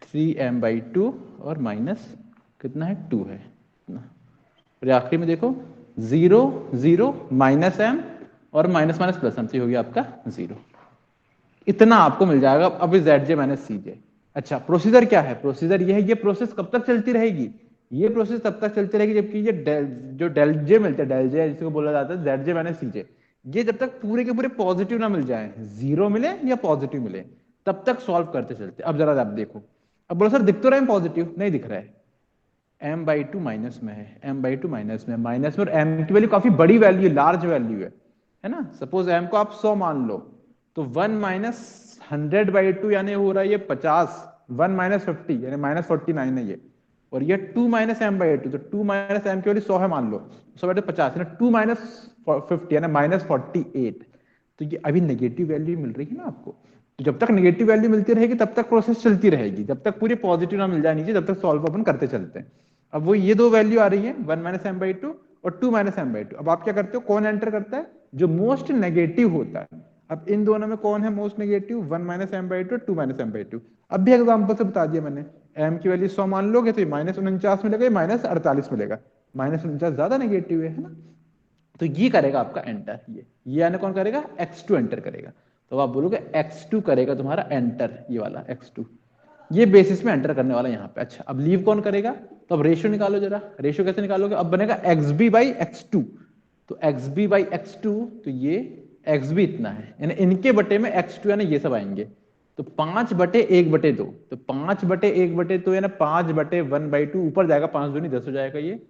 3m/2, और माइनस कितना है 2 है, फिर आखिरी में देखो 0 0 -m, और माइनस माइनस प्लस m, तो ये हो गया आपका 0। इतना आपको मिल जाएगा। अब ZJ माइनस CJ। अच्छा, प्रोसीजर क्या है, प्रोसीजर ये है, ये प्रोसेस कब तक चलती रहेगी, ये प्रोसेस तब तक चलती रहेगी जबकि ये जो डेल जे मिलते हैं, डेल जे जिसको बोला जाता है ZJ माइनस CJ, ये जब तक पूरे के पूरे पॉजिटिव ना मिल जाए, 0 मिले या पॉजिटिव मिले, तब तक सॉल्व करते चलते। अब जरा आप देखो, अब बोलो सर दिख तो रहा है पॉजिटिव, नहीं दिख रहा है, m/2 माइनस में है, m/2 माइनस में, माइनस में, और m की वैल्यू काफी बड़ी वैल्यू है, लार्ज वैल्यू है ना, सपोज m को आप 100 मान लो, तो 1 -100/2 यानी हो रहा है ये 50, 1 -50 यानी -49 है ये, और ये 2 -m/2, तो 2 -m की वैल्यू 100 है मान लो, 100/50 यानी 2 -50 यानी -48, तो ये अभी नेगेटिव वैल्यू मिल रही है ना आपको, तो जब तक नेगेटिव वैल्यू मिलती रहेगी तब तक प्रोसेस चलती रहेगी, जब तक पूरी पॉजिटिव ना मिल जाए नीचे, तब तक सॉल्व अपन करते चलते हैं। अब वो ये दो वैल्यू आ रही है, 1 -m/2 और 2 -m/2। अब आप क्या करते हो, कौन एंटर करता है, जो मोस्ट नेगेटिव होता है। अब इन दोनों में कौन है most negative, 1 minus M by two, 2 minus M by two. अब भी एग्जाम्पल से बता दिया मैंने, एम की वैल्यू 100 मान लोगे तो -49 मिलेगा, ये -48 मिलेगा, -49 ज्यादा नेगेटिव है ना। तो ये करेगा आपका एंटर, ये यानी कौन करेगा, x2 एंटर करेगा। तो आप बोलोगे x2 करेगा तुम्हारा एंटर, ये वाला x2, ये बेसिस में एंटर करने वाला यहाँ पे। अच्छा अब लीव कौन करेगा, तो अब रेशियो निकालो जरा, रेशियो कैसे निकालोगे, अब बनेगा xb बाई x2, तो xb बाई x2, तो ये xb इतना है, यानी इनके बटे में x2 यानी ये सब आएंगे, तो 5/1/2, तो 5/1/2 यानी 5/1/2, ऊपर जाएगा 5 दूनी 10 हो जाएगा ये,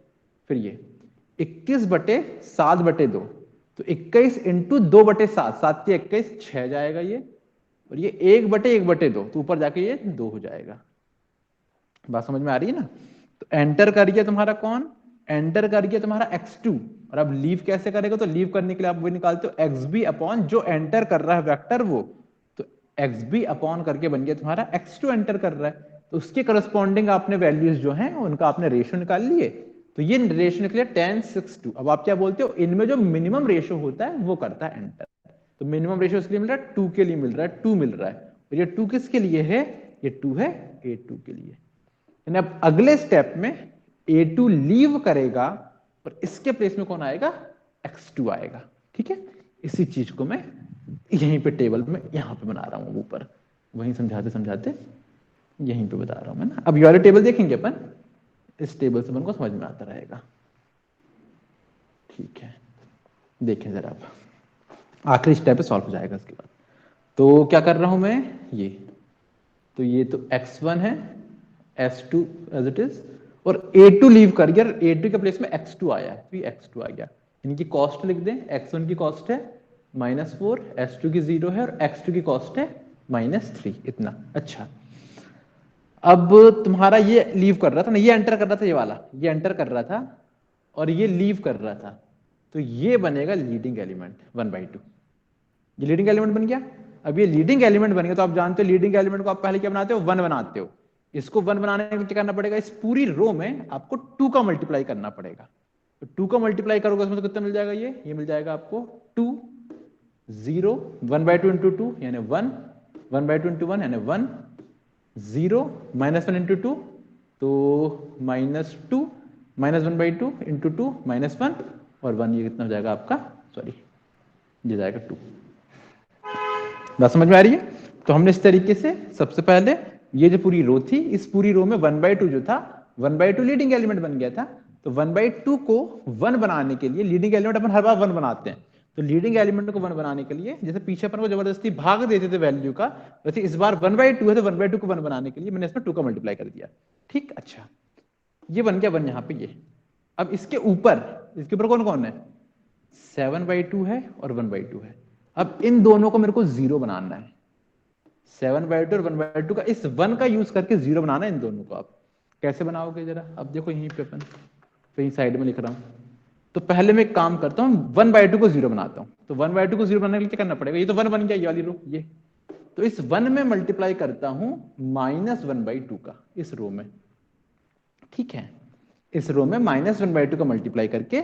फिर ये 21/7/2, तो 21 इंटू 2/7, 7 के 21, 6 जाएगा ये, और ये 1/1/2, तो ऊपर जाके ये 2 हो जाएगा। बात समझ में आ रही है ना। तो एंटर कर गया तुम्हारा कौन, एंटर कर गया तुम्हारा x2, और अब लीव कैसे करेगा, तो लीव करने के लिए आप वो निकालते हो xb अपॉन जो एंटर कर रहा है वेक्टर वो, तो xb अपॉन करके बन गया तुम्हारा x2 एंटर कर रहा है, तो उसके करस्पॉन्डिंग आपने वैल्यूज जो हैं उनका आपने रेशियो निकाल लिए, तो ये रेशियो निकले 10:6:2। अब आप क्या बोलते हो, इनमें जो मिनिमम रेशियो होता है वो करता है एंटर, तो मिनिमम रेशियो इसके लिए मिल रहा है 2 के लिए मिल रहा है, 2 मिल रहा है, और ये 2 किसके लिए है, ये 2 है A2 के लिए। यानी अब अगले स्टेप में A2 लीव करेगा और इसके प्लेस में कौन आएगा, x2 आएगा। ठीक है, इसी चीज को मैं यहीं पे टेबल में यहां पे बना रहा हूं, ऊपर वहीं समझाते समझाते यहीं पे बता रहा हूं मैं ना। अब ये वाले टेबल देखेंगे अपन, इस टेबल से अपन को समझ में आता रहेगा। ठीक है, देखें जरा, आप आखिरी स्टेप पे सॉल्व हो जाएगा इसके बाद। तो क्या कर रहा हूं मैं, ये तो ये तो x1 है, s2 एज इट इज, और A2 लीव कर गया, A2 के प्लेस में x2 आया, तो ये x2 आ गया। इनकी कॉस्ट लिख दें, x1 की कॉस्ट है -4, s2 की 0 है, और x2 की कॉस्ट है -3, इतना। अच्छा अब तुम्हारा ये लीव कर रहा था ना, ये एंटर कर रहा था, ये वाला ये एंटर कर रहा था और ये लीव कर रहा था, तो ये बनेगा लीडिंग एलिमेंट 1/2, ये लीडिंग एलिमेंट बन गया। अब ये लीडिंग एलिमेंट बन गया, तो आप जानते हो लीडिंग एलिमेंट को आप पहले क्या बनाते हो, 1 बनाते हो। इसको 1 बनाने के लिए क्या करना पड़ेगा, इस पूरी रो में आपको 2 का मल्टीप्लाई करना पड़ेगा, तो 2 का मल्टीप्लाई करोगे उसमें तो कितना मिल जाएगा, ये मिल जाएगा आपको 2, 0, 1/2 इंटू 2 यानी 1, 1/2 इंटू 1 यानी 1, 0, -1 इंटू 2 तो -2, -1/2 इंटू 2 -1, और 1, ये कितना हो जाएगा आपका, सॉरी ये जाएगा 2। बात समझ में आ रही है। तो हमने इस तरीके से सबसे पहले ये जो पूरी रो थी, इस पूरी रो में 1/2 जो था, 1/2 लीडिंग एलिमेंट बन गया था, तो 1/2 को 1 बनाने के लिए, लीडिंग एलिमेंट अपन हर बार 1 बनाते हैं, तो लीडिंग एलिमेंट को 1 बनाने के लिए, जैसे पीछे अपन को जबरदस्ती भाग देते थे वैल्यू का, वैसे इस बार 1/2 है तो 1/2 को 1 बनाने के लिए मैंने इसमें 2 का मल्टीप्लाई कर दिया। ठीक, अच्छा ये बन गया 1 यहाँ पे ये। अब इसके ऊपर कौन कौन है, 7/2 है और 1/2 है। अब इन दोनों को मेरे को 0 बनाना है, 7/2 और 1/2 का, इस 1 का यूज करके 0 बनाना है इन दोनों को। आप कैसे बनाओगे जरा, अब देखो यहीं पे अपन कहीं साइड में लिख रहा हूं, तो पहले मैं एक काम करता हूं, 1/2 को 0 बनाता हूं। तो 1/2 को 0 बनाने के लिए क्या करना पड़ेगा, ये तो 1 बन गया, ये वाली रो ये, तो इस 1 में मल्टीप्लाई करता हूं -1/2 का इस रो में। ठीक है, इस रो में -1/2 का मल्टीप्लाई करके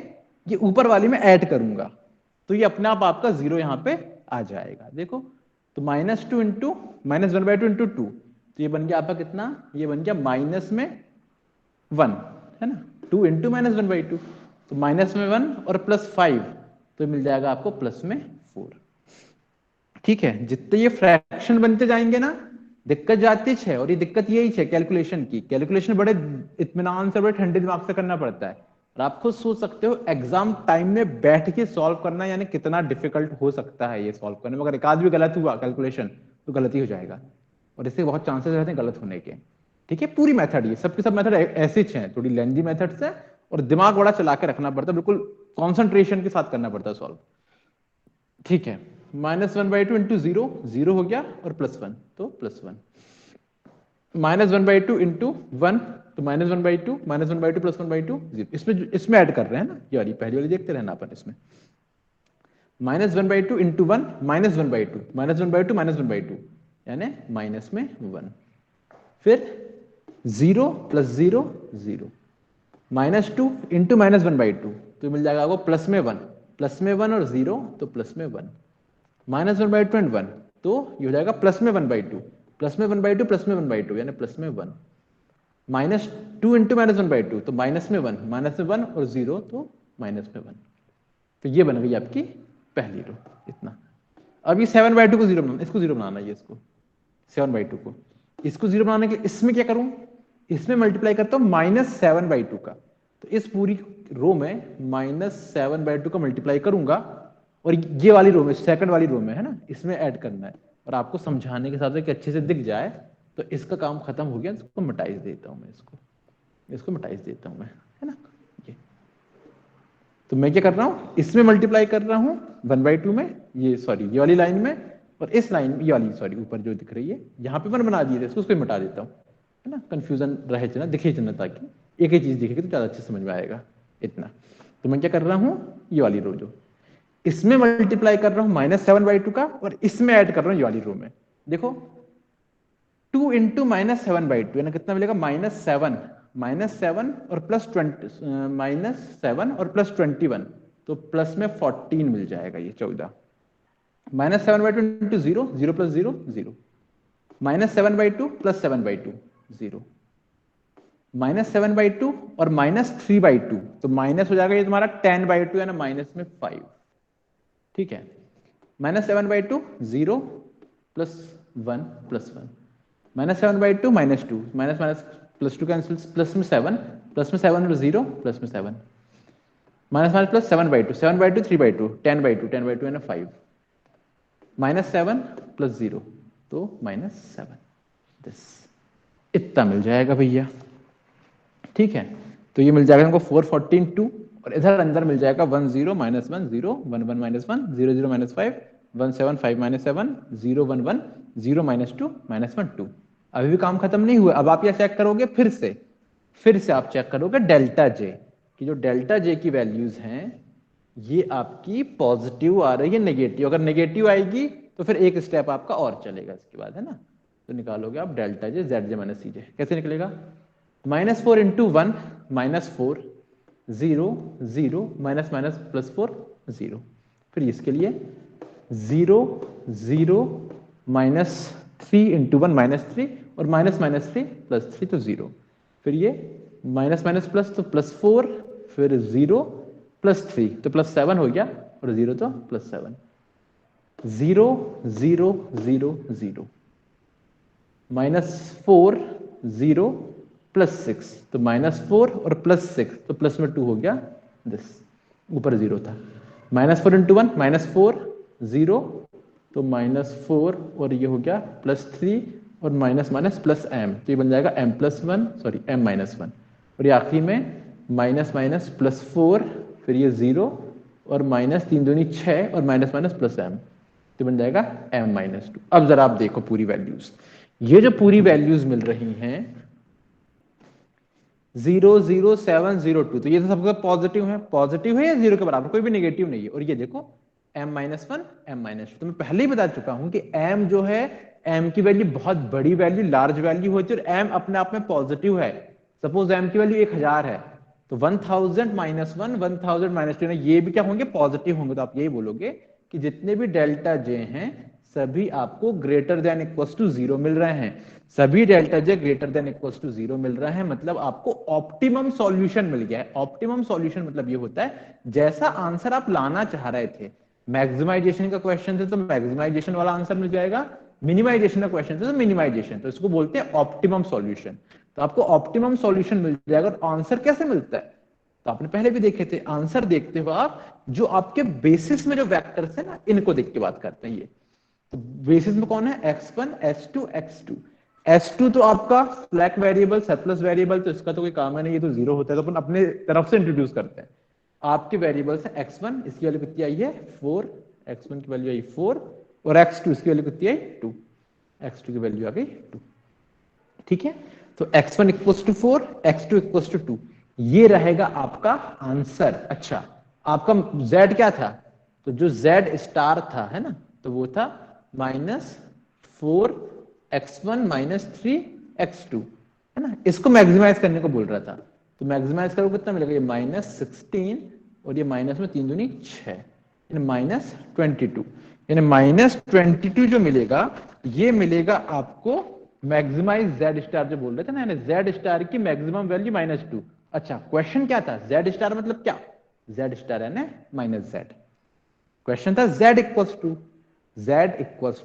ये ऊपर वाली में ऐड करूंगा, तो ये अपने आप आपका 0 यहां पे आ जाएगा। देखो तो -2 इंटू -1/2 इंटू 2, तो ये बन गया आपका कितना, ये बन गया -1 है ना, 2 इंटू -1/2, तो -1 और +5, तो मिल जाएगा आपको +4। ठीक है, जितने ये फ्रैक्शन बनते जाएंगे ना, दिक्कत जाती है, और ये दिक्कत यही है कैलकुलेशन की, कैलकुलेशन बड़े इत्मीनान से, बड़े ठंडे दिमाग से करना पड़ता है, और आप खुद सोच सकते हो एग्जाम टाइम में बैठ के सॉल्व करना यानी कितना डिफिकल्ट हो सकता है ये सॉल्व करने में। अगर एक आध भी गलत हुआ कैलकुलेशन तो गलती हो जाएगा, और इससे बहुत चांसेस रहते हैं गलत होने के। ठीक है, पूरी मेथड, ये सबके सब मेथड ऐसे ही हैं, थोड़ी लेंथी मेथड्स है, और दिमाग बड़ा चला के रखना पड़ता है, बिल्कुल कॉन्सेंट्रेशन के साथ करना पड़ता है सॉल्व। ठीक है, -1/2 इंटू 0, 0 हो गया, और +1 तो +1, -1/2 इंटू 1 तो -1/2, -1/2 +1/2 0, इसमें ऐड कर रहे हैं ना, ये वाली पहली वाली देखते रहना अपन, इसमें -1/2 इंटू 1 -1/2, -1/2 -1/2 यानी माइनस में 1, फिर 0 + 0 0, -2 इंटू -1/2, तो मिल जाएगा आपको +1, +1 और 0 तो +1, -1/2 एंड 1, तो ये हो जाएगा प्लस में 1/2, प्लस में 1/2, प्लस में 1/2 यानी प्लस में 1, -2 इंटू -1/2 तो माइनस में 1, माइनस में 1 और 0 तो माइनस में 1। तो ये बन गई आपकी पहली रो। इतना। अब ये 7/2 को 0 बनाना, इसको 0 बनाना है, ये इसको 7/2 को, इसको 0 बनाने के लिए इसमें क्या करूं, इसमें मल्टीप्लाई करता हूं -7/2 का, तो इस पूरी रो में -7/2 का मल्टीप्लाई करूंगा और ये वाली रो में, सेकंड वाली रो में है ना, इसमें ऐड करना है। और आपको समझाने के साथ कि अच्छे से दिख जाए, तो इसका काम खत्म हो गया, इसको मिटाइज देता हूं मैं, इसको मिटाइज देता हूं मैं, है ना। ये तो मैं क्या कर रहा हूं, इसमें मल्टीप्लाई कर रहा हूं 1/2 में, ये सॉरी ये वाली लाइन में, और इस लाइन ये वाली सॉरी ऊपर जो दिख रही है यहाँ पे 1 बना दिए थे, उसको मिटा देता हूँ, है ना, कंफ्यूजन रहे ना, दिखे ना, ताकि एक ही चीज दिखेगी तो ज्यादा अच्छे समझ में आएगा। इतना। तो मैं क्या कर रहा हूँ, ये वाली रो जो इसमें मल्टीप्लाई कर रहा हूँ -7/2 का, और इसमें ऐड कर रहा हूँ ये वाली रो में। देखो 2 इंटू -7/2 यानी कितना मिलेगा, -7 और +20, -7 और +21 तो प्लस में 14 मिल जाएगा, ये 14। -7/2 इंटू 0, 0 + 0 0, -7/2 + 7/2 0, -7/2 और -3/2 तो माइनस हो जाएगा ये तुम्हारा 10/2 यानी -5। ठीक है, -7/2 0 + 1 + 1, -7/2 -2, माइनस माइनस +2 कैंसिल, प्लस में 7, प्लस में 7 और 0 प्लस में 7, माइनस माइनस प्लस 7/2, 7/2 3/2, 10/2, 10/2 यानी 5, -7 + 0 तो -7, दिस इतना मिल जाएगा भैया। ठीक है, तो ये मिल जाएगा हमको 4 14 2, और इधर अंदर मिल जाएगा 1 0 -1 0 1 1 -1 0 0 -5 1 7 5 -7 0 1 1 0 -2 -1 2। अभी भी काम खत्म नहीं हुआ, अब आप यह चेक करोगे फिर से आप चेक करोगे डेल्टा जे कि जो डेल्टा जे की वैल्यूज हैं ये आपकी पॉजिटिव आ रही है नेगेटिव, अगर नेगेटिव आएगी तो फिर एक स्टेप आपका और चलेगा इसके बाद, है ना। तो निकालोगे आप delta J Z J minus सी जे, कैसे निकलेगा, -4 इंटू 1 -4 0 0 माइनस माइनस +4 0, फिर इसके लिए 0 0 -3 इंटू 1 -3 और -3 +3 तो 0, फिर ये माइनस माइनस प्लस तो +4, फिर 0 +3 तो +7 हो गया, और 0 तो +7, 0 0 0 0 -4 0 +6 तो -4 और +6 तो प्लस में 2 हो गया, दिस ऊपर 0 था, -4 इंटू 1 -4 0 तो -4 और ये हो गया +3 और माइनस माइनस प्लस m, तो ये बन जाएगा m+1 सॉरी m-1, और ये आखिरी में माइनस माइनस +4 फिर ये 0 और -3 दूनी 6 और माइनस माइनस +m, तो बन जाएगा m-2। अब जरा आप देखो पूरी वैल्यूज, ये जो पूरी वैल्यूज मिल रही हैं 0 0 7 0 2, तो ये तो सबका पॉजिटिव है या 0 के बराबर, कोई भी नेगेटिव नहीं है। और ये देखो m-1 m-2, तो मैं पहले ही बता चुका हूं कि m जो है, m की वैल्यू बहुत बड़ी वैल्यू, लार्ज वैल्यू होती है, और m अपने आप में पॉजिटिव है। सपोज m की वैल्यू 1000 है तो 1000 -1 1000 -2 ये भी क्या होंगे, पॉजिटिव होंगे। तो आप यही बोलोगे कि जितने भी डेल्टा जे हैं सभी आपको ग्रेटर देन इक्वल टू 0 मिल रहे हैं, सभी delta j greater than equal to 0 मिल रहे हैं, मतलब आपको ऑप्टिमम सॉल्यूशन मिल गया है। ऑप्टिमम सॉल्यूशन मतलब ये होता है जैसा आंसर आप लाना चाह रहे थे, मैक्सिमाइजेशन का क्वेश्चन थे तो मैक्सिमाइजेशन वाला आंसर मिल जाएगा, मिनिमाइजेशन का क्वेश्चन थे तो मिनिमाइजेशन, तो इसको बोलते हैं ऑप्टिमम सॉल्यूशन। तो आपको ऑप्टिमम सॉल्यूशन मिल जाएगा। और आंसर कैसे मिलता है, तो आपने पहले भी देखे थे, आंसर देखते हो आप जो आपके बेसिस में जो वेक्टर्स है ना, इनको देख के बात करते हैं। ये तो बेसिस में कौन है, x1 h2 x2, s2 तो आपका स्लैक वेरिएबल सरप्लस वेरिएबल, तो इसका तो कोई काम है नहीं, ये तो 0 होता है, तो अपन अपने तरफ से इंट्रोड्यूस करते हैं। आपके वेरिएबल्स है x1, इसकी वैल्यू कितनी आई है 4, x1 की वैल्यू आई 4, और x2 इसकी वैल्यू कितनी आई 2, x2 की वैल्यू आ गई 2। ठीक है, तो x1 equals to 4, x2 equals to 2, ये रहेगा आपका आंसर। अच्छा, आपका z क्या था, तो जो z स्टार था, है ना, तो वो था -4 x1 -3 x2, है ना, इसको मैक्सिमाइज करने को बोल रहा था। तो मैक्सिमाइज करो कितना मिलेगा, ये -16 और ये माइनस में 3 दूनी 6 -22, यानी -22 जो मिलेगा ये मिलेगा आपको मैक्सिमाइज जेड स्टार जो बोल रहे थे ना, यानी जेड स्टार की मैक्सिमम वैल्यू -2। अच्छा क्वेश्चन क्या था, जेड स्टार मतलब क्या, जेड स्टार यानी -z। क्वेश्चन था z equals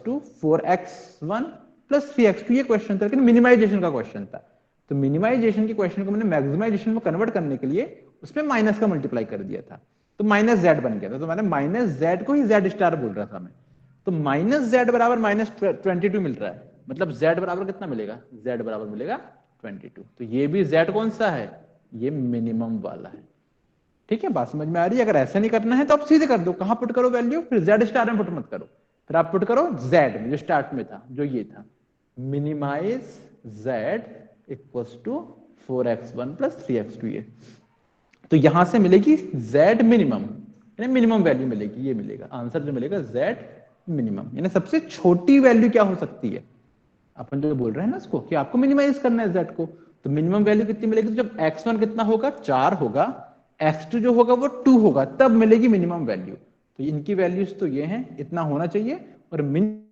to 4x1 plus 3x2, ये क्वेश्चन था, लेकिन मिनिमाइजेशन का क्वेश्चन था। तो मिनिमाइजेशन के क्वेश्चन को मैंने मैक्सिमाइजेशन में कन्वर्ट करने के लिए उसमें माइनस का मल्टीप्लाई कर दिया था, तो -z बन गया था। तो मैंने -z को ही z स्टार बोल रहा था मैं। तो -z बराबर -22 मिल रहा है, मतलब z बराबर कितना मिलेगा, z बराबर मिलेगा 22। तो ये भी z कौन सा है, ये मिनिमम वाला है। ठीक है, बात समझ में आ रही है। अगर ऐसा नहीं करना है तो आप सीधे कर दो, कहां पुट करो वैल्यू, फिर जेड स्टार में पुट मत करो, फिर आप पुट करो जेड में जो स्टार्ट में था, जो ये था minimise z equals to 4x1 plus 3x2 ये। तो यहां से मिलेगी जेड मिनिमम, यानी मिनिमम वैल्यू मिलेगी, ये मिलेगा आंसर जो मिलेगा जेड मिनिमम। यानी सबसे छोटी वैल्यू क्या हो सकती है, अपन जो बोल रहे हैं ना इसको कि आपको मिनिमाइज करना है जेड को, तो मिनिमम वैल्यू कितनी मिलेगी, तो जब x1 कितना होगा 4 होगा, x2 जो होगा वो 2 होगा, तब मिलेगी मिनिमम वैल्यू। तो इनकी वैल्यूज तो ये हैं, इतना होना चाहिए। और मिनिमम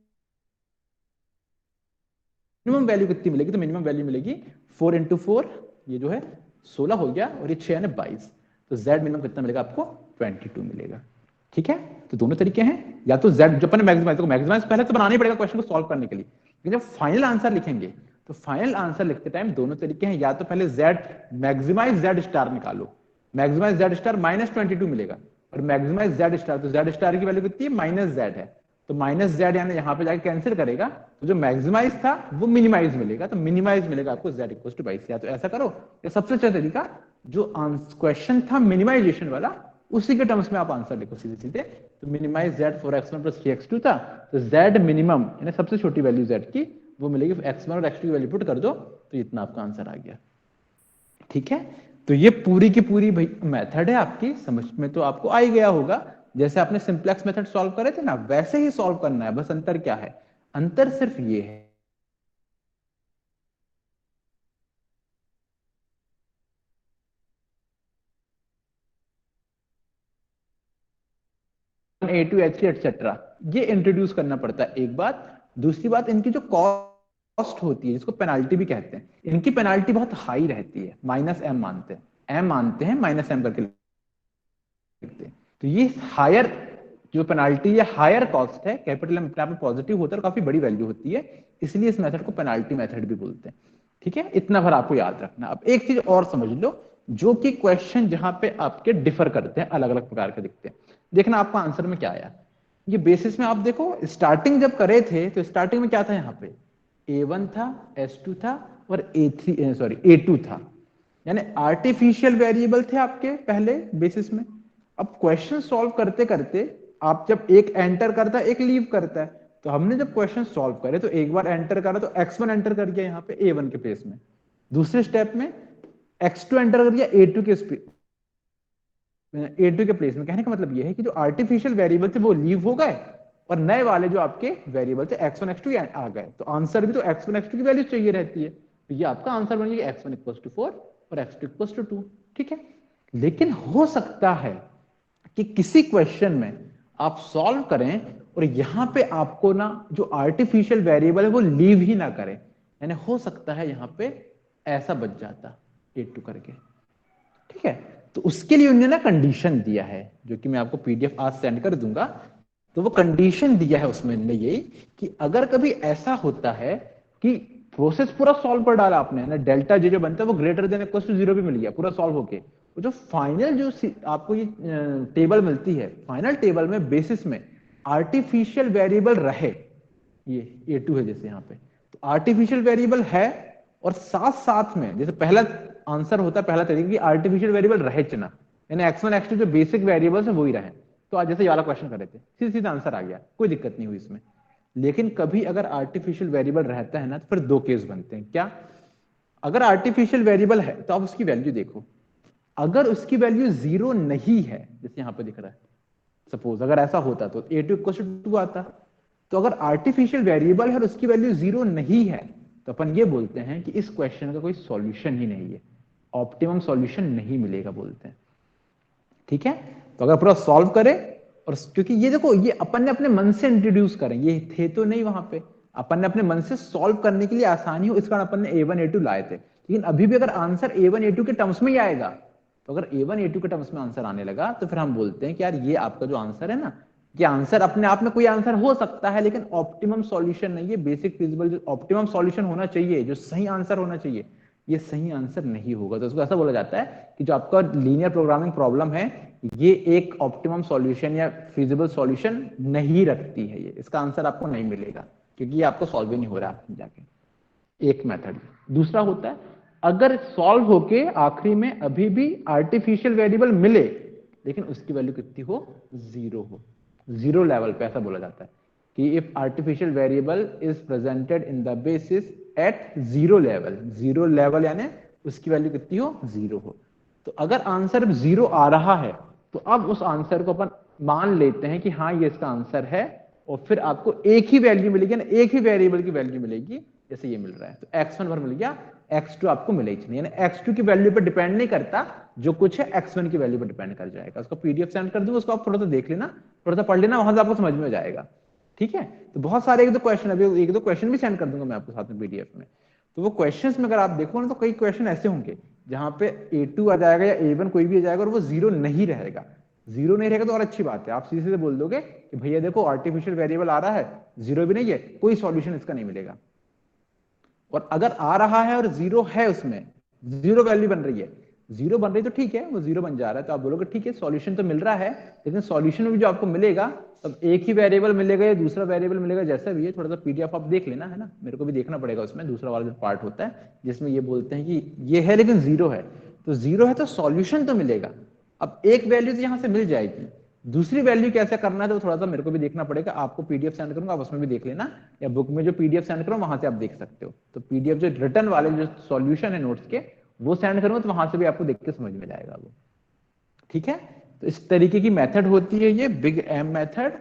वैल्यू कितनी मिलेगी, तो मिनिमम वैल्यू मिलेगी 4 इंटू 4, ये जो है 16 हो गया, और ये 6 यानी 22। तो z मिनिमम कितना मिलेगा आपको, 22 मिलेगा। ठीक है, तो दोनों तरीके हैं, या तो z जो अपन मैक्सिमाइज, मैक्सिमाइज पहले तो बनाना ही पड़ेगा क्वेश्चन को सॉल्व करने के लिए, लेकिन जब फाइनल आंसर लिखेंगे तो फाइनल आंसर लिखते टाइम दोनों तरीके हैं, या तो पहले z मैक्सिमाइज z स्टार निकालो, मैक्सिमाइज z स्टार -22 मिलेगा, और मैक्सिमाइज z स्टार, तो z स्टार की वैल्यू कितनी है, -z है, तो -z यानी यहां पे जाके कैंसिल करेगा, तो जो मैक्सिमाइज था वो मिनिमाइज मिलेगा, तो मिनिमाइज मिलेगा आपको z इक्वल टू 22। या तो ऐसा करो, या सबसे अच्छा तरीका जो क्वेश्चन था मिनिमाइजेशन वाला, उसी के टर्म्स में आप आंसर लिखो सीधे सीधे। तो minimise z 4x1 plus 3x2 था, तो z मिनिमम यानी सबसे छोटी वैल्यू z की वो मिलेगी, x1 और x2 की वैल्यू पुट कर दो, तो इतना आपका आंसर आ गया। ठीक है, तो ये पूरी की पूरी भाई मेथड है आपकी, समझ में तो आपको आ ही गया होगा। जैसे आपने सिंप्लेक्स मेथड सॉल्व करे थे ना, वैसे ही सॉल्व करना है, बस अंतर क्या है, अंतर सिर्फ ये है A2H3 एटसेट्रा, ये इंट्रोड्यूस करना पड़ता है एक बात। दूसरी बात, इनकी जो कॉस्ट होती है, जिसको पेनाल्टी भी कहते हैं, इनकी पेनाल्टी बहुत हाई रहती है, -m मानते हैं, m मानते हैं, -m करके लिखते हैं। तो ये हायर जो पेनाल्टी या हायर कॉस्ट है, कैपिटल एम अपने आप में पॉजिटिव होता है और काफी बड़ी वैल्यू होती है, इसलिए इस मेथड को पेनाल्टी मेथड भी बोलते हैं। ठीक है, इतना भर आपको याद रखना। अब एक चीज और समझ लो, जो कि क्वेश्चन जहां पे आपके डिफर करते हैं, अलग अलग प्रकार के दिखते हैं, देखना आपका आंसर में क्या आया। ये बेसिस में आप देखो, स्टार्टिंग जब करे थे तो स्टार्टिंग में क्या था, यहाँ पे A1 था, S2 था और A2 था, यानी आर्टिफिशियल वेरिएबल थे आपके पहले बेसिस में। अब क्वेश्चन सॉल्व करते करते आप जब एक एंटर करता है, एक लीव करता है, तो हमने जब क्वेश्चन सॉल्व करे तो एक बार एंटर करा तो x1 एंटर कर दिया यहाँ पे A1 के प्लेस में, दूसरे स्टेप में x2 एंटर कर दिया A2 के प्लेस में। कहने का मतलब यह है कि जो आर्टिफिशियल वेरिएबल थे वो लीव हो गए, और नए वाले जो आपके वेरिएबल थे x1 x2 आ गए, तो आंसर भी तो x1 x2 की वैल्यू चाहिए रहती है, तो ये आपका आंसर बन गया x1 इक्वल्स टू 4 और x2 इक्वल्स टू 2। ठीक है, लेकिन हो सकता है कि किसी क्वेश्चन में आप सॉल्व करें और यहां पे आपको ना जो आर्टिफिशियल वेरिएबल है वो लीव ही ना करें, यानी हो सकता है यहां पे ऐसा बच जाता A2 करके। ठीक है, तो उसके लिए उन्होंने ना कंडीशन दिया है, जो कि मैं आपको पीडीएफ आज सेंड कर दूंगा। तो वो कंडीशन दिया है उसमें ने यही कि अगर कभी ऐसा होता है कि प्रोसेस पूरा सॉल्व कर डाला आपने ना, डेल्टा जे जो बनता है वो ग्रेटर देन इक्वल टू 0 भी मिल गया पूरा सॉल्व होके, वो जो फाइनल जो आपको ये टेबल मिलती है, फाइनल टेबल में बेसिस में आर्टिफिशियल वेरिएबल रहे, ये A2 है जैसे यहाँ पे, तो आर्टिफिशियल वेरिएबल है, और साथ साथ में जैसे पहला आंसर होता है, पहला तरीका कि आर्टिफिशियल वेरिएबल रहे चुना, यानी x1 x2 जो बेसिक वेरिएबल्स है वही रहे। तो आज जैसे ये वाला क्वेश्चन कर रहे थे, सीधा सीधा आंसर आ गया, कोई दिक्कत नहीं हुई इसमें। लेकिन कभी अगर आर्टिफिशियल वेरिएबल रहता है ना, तो फिर दो केस बनते हैं। क्या, अगर आर्टिफिशियल वेरिएबल है तो आप उसकी वैल्यू देखो, अगर उसकी वैल्यू 0 नहीं है, जैसे यहां पर दिख रहा है, सपोज अगर ऐसा होता तो A2 इक्वल टू 2 आता। तो अगर आर्टिफिशियल वेरिएबल है और उसकी वैल्यू 0 नहीं है, तो अपन ये बोलते हैं कि इस क्वेश्चन का कोई सॉल्यूशन ही नहीं है, ऑप्टिमम सॉल्यूशन नहीं मिलेगा बोलते हैं। ठीक है, तो अगर पूरा सॉल्व करे और क्योंकि ये देखो ये अपन ने अपने मन से इंट्रोड्यूस करें, ये थे तो नहीं वहां पे, अपन ने अपने मन से सॉल्व करने के लिए आसानी हो इस कारण अपन ने A1 A2 लाए थे। लेकिन अभी भी अगर आंसर A1 A2 के टर्म्स में ही आएगा, तो अगर A1 A2 के टर्म्स में आंसर आने लगा तो फिर हम बोलते हैं कि यार ये आपका जो आंसर है ना, ये आंसर अपने आप में कोई आंसर हो सकता है लेकिन ऑप्टिमम सॉल्यूशन नहीं है। बेसिक प्रिंसिपल जो ऑप्टिमम सॉल्यूशन होना चाहिए, जो सही आंसर होना चाहिए, ये सही आंसर नहीं होगा। तो उसको ऐसा बोला जाता है कि जो आपका लीनियर प्रोग्रामिंग प्रॉब्लम है ये एक ऑप्टिमम सॉल्यूशन या फिजिबल सॉल्यूशन नहीं रखती है, ये इसका आंसर आपको नहीं मिलेगा क्योंकि ये आपको सॉल्व ही नहीं हो रहा है जाके। एक मेथड। दूसरा होता है अगर सॉल्व होके आखिरी में अभी भी आर्टिफिशियल वेरिएबल मिले लेकिन उसकी वैल्यू कितनी हो, 0 हो, 0 लेवल पे। ऐसा बोला जाता है कि if artificial variable is presented in the basis at 0 level, 0 level यानी उसकी वैल्यू कितनी हो, 0 हो। तो अगर आंसर 0 आ रहा है तो अब उस आंसर को अपन मान लेते हैं कि हाँ ये इसका आंसर है, और फिर आपको एक ही वैल्यू मिलेगी ना, एक ही वेरिएबल की वैल्यू मिलेगी, जैसे ये मिल रहा है। तो x1 भर मिल गया, x2 आपको मिले ही नहीं, यानी x2 की वैल्यू पर डिपेंड नहीं करता, जो कुछ है x1 की वैल्यू पर डिपेंड कर जाएगा। उसको पीडीएफ सेंड कर दूंगा, उसको आप थोड़ा सा देख लेना, थोड़ा सा पढ़ लेना, वहां से आपको समझ में जाएगा। ठीक है, तो बहुत सारे एक दो क्वेश्चन, अभी एक दो क्वेश्चन भी सेंड कर दूंगा मैं आपको साथ में पीडीएफ में। तो वो क्वेश्चंस में अगर आप देखो ना तो कई क्वेश्चन ऐसे होंगे जहां पे A2 आ जाएगा या A1 कोई भी आ जाएगा और वो 0 नहीं रहेगा। 0 नहीं रहेगा तो और अच्छी बात है, आप सीधे सीधे बोल दोगे कि भैया देखो आर्टिफिशियल वेरिएबल आ रहा है, 0 भी नहीं है, कोई सॉल्यूशन इसका नहीं मिलेगा। और अगर आ रहा है और 0 है, उसमें 0 वैल्यू बन रही है, 0 बन रही तो ठीक है, वो 0 बन जा रहा है तो आप बोलोगे ठीक है सॉल्यूशन तो मिल रहा है, लेकिन सॉल्यूशन में भी जो आपको मिलेगा तब एक ही वेरिएबल मिलेगा या दूसरा वेरिएबल मिलेगा, जैसा भी है। थोड़ा सा पीडीएफ आप देख लेना, है ना, मेरे को भी देखना पड़ेगा उसमें दूसरा वाला जो पार्ट होता है जिसमें ये बोलते हैं कि ये है लेकिन 0 है, तो 0 है तो सॉल्यूशन तो मिलेगा। अब एक वैल्यू तो यहां से मिल जाएगी, दूसरी वैल्यू कैसे करना है तो थोड़ा सा मेरे को भी देखना पड़ेगा। आपको पीडीएफ सेंड करूंगा, आप उसमें भी देख लेना, या बुक में जो पीडीएफ सेंड करूँ वहां से आप देख सकते हो। तो पीडीएफ जो रिटर्न वाले जो सॉल्यूशन है नोट्स के वो सेंड करूंगा तो वहां से भी आपको देख के समझ में जाएगा वो। ठीक है, तो इस तरीके की मेथड होती है ये बिग एम मेथड,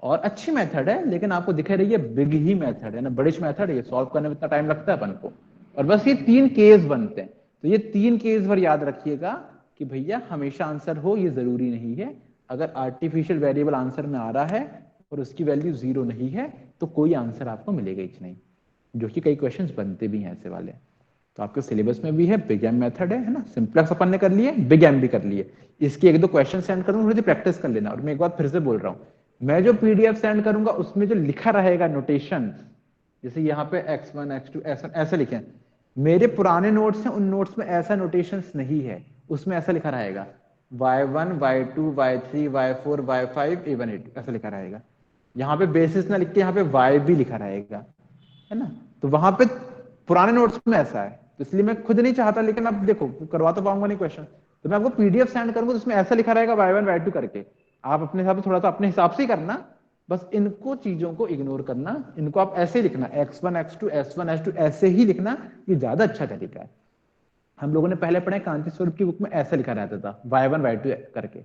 और अच्छी मेथड है, लेकिन आपको दिखाई रही है बिग ही मेथड है ना, बड़िश मेथड है, ये सॉल्व करने में इतना टाइम लगता है अपन को। और बस ये 3 केस बनते हैं, तो ये 3 केस भर याद रखिएगा कि भैया हमेशा आंसर हो ये जरूरी नहीं है। अगर आर्टिफिशियल वेरिएबल आंसर में आ रहा है और उसकी वैल्यू 0 नहीं है तो कोई आंसर आपको मिलेगा ही नहीं, जो कि कई क्वेश्चंस बनते भी हैं ऐसे वाले। तो आपके सिलेबस में भी है, बिग एम मेथड है ना, सिंपलेक्स अपन ने कर लिए, बिग एम भी कर लिए। इसकी एक दो क्वेश्चन सेंड करूंगा, थोड़ी सी प्रैक्टिस कर लेना। और मैं एक बार फिर से बोल रहा हूँ, मैं जो पीडीएफ सेंड करूंगा उसमें जो लिखा रहेगा नोटेशन, जैसे यहाँ पे x1 x2 x1 ऐसे लिखे, मेरे पुराने नोट्स हैं उन नोट्स में ऐसा नोटेशन नहीं है, उसमें ऐसा लिखा रहेगा y1 y2 y3 y4 y5 a1 a2 ऐसा लिखा रहेगा। यहाँ पे बेसिस ना लिख के यहाँ पे y भी लिखा रहेगा, है ना। तो वहां पे पुराने नोट्स में ऐसा है, तो इसलिए मैं खुद नहीं चाहता, लेकिन अब देखो करवा तो पाऊंगा नहीं क्वेश्चन, तो मैं आपको पीडीएफ सेंड करूंगा तो उसमें ऐसा लिखा रहेगा y1 y2 करके, आप अपने हिसाब से थोड़ा सा अपने हिसाब से ही करना, बस इनको चीजों को इग्नोर करना, इनको आप ऐसे ही लिखना x1 x2 s1 s2 ऐसे ही लिखना, ये ज्यादा अच्छा तरीका है। हम लोगों ने पहले पढ़ा कांति स्वरूप की बुक में ऐसा लिखा रहता था y1 y2 करके,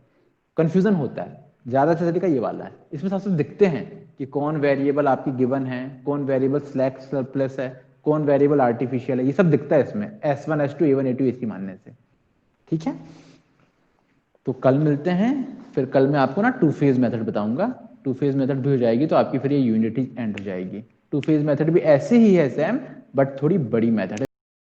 कंफ्यूजन होता है, ज्यादा अच्छा तरीका ये वाला है। इसमें सबसे दिखते हैं कि कौन वेरिएबल आपकी गिवन है, कौन वेरिएबल स्लैक सरप्लस है, कौन वेरिएबल आर्टिफिशियल है, ये सब दिखता है इसमें s1 s2 a1 a2 इसकी मानने से। ठीक है, तो कल मिलते हैं, फिर कल मैं आपको ना 2 फेज मेथड बताऊंगा। 2 फेज मेथड भी हो जाएगी तो आपकी फिर ये यूनिटी एंड हो जाएगी। 2 फेज मेथड भी ऐसे ही है सेम, बट थोड़ी बड़ी मेथड है।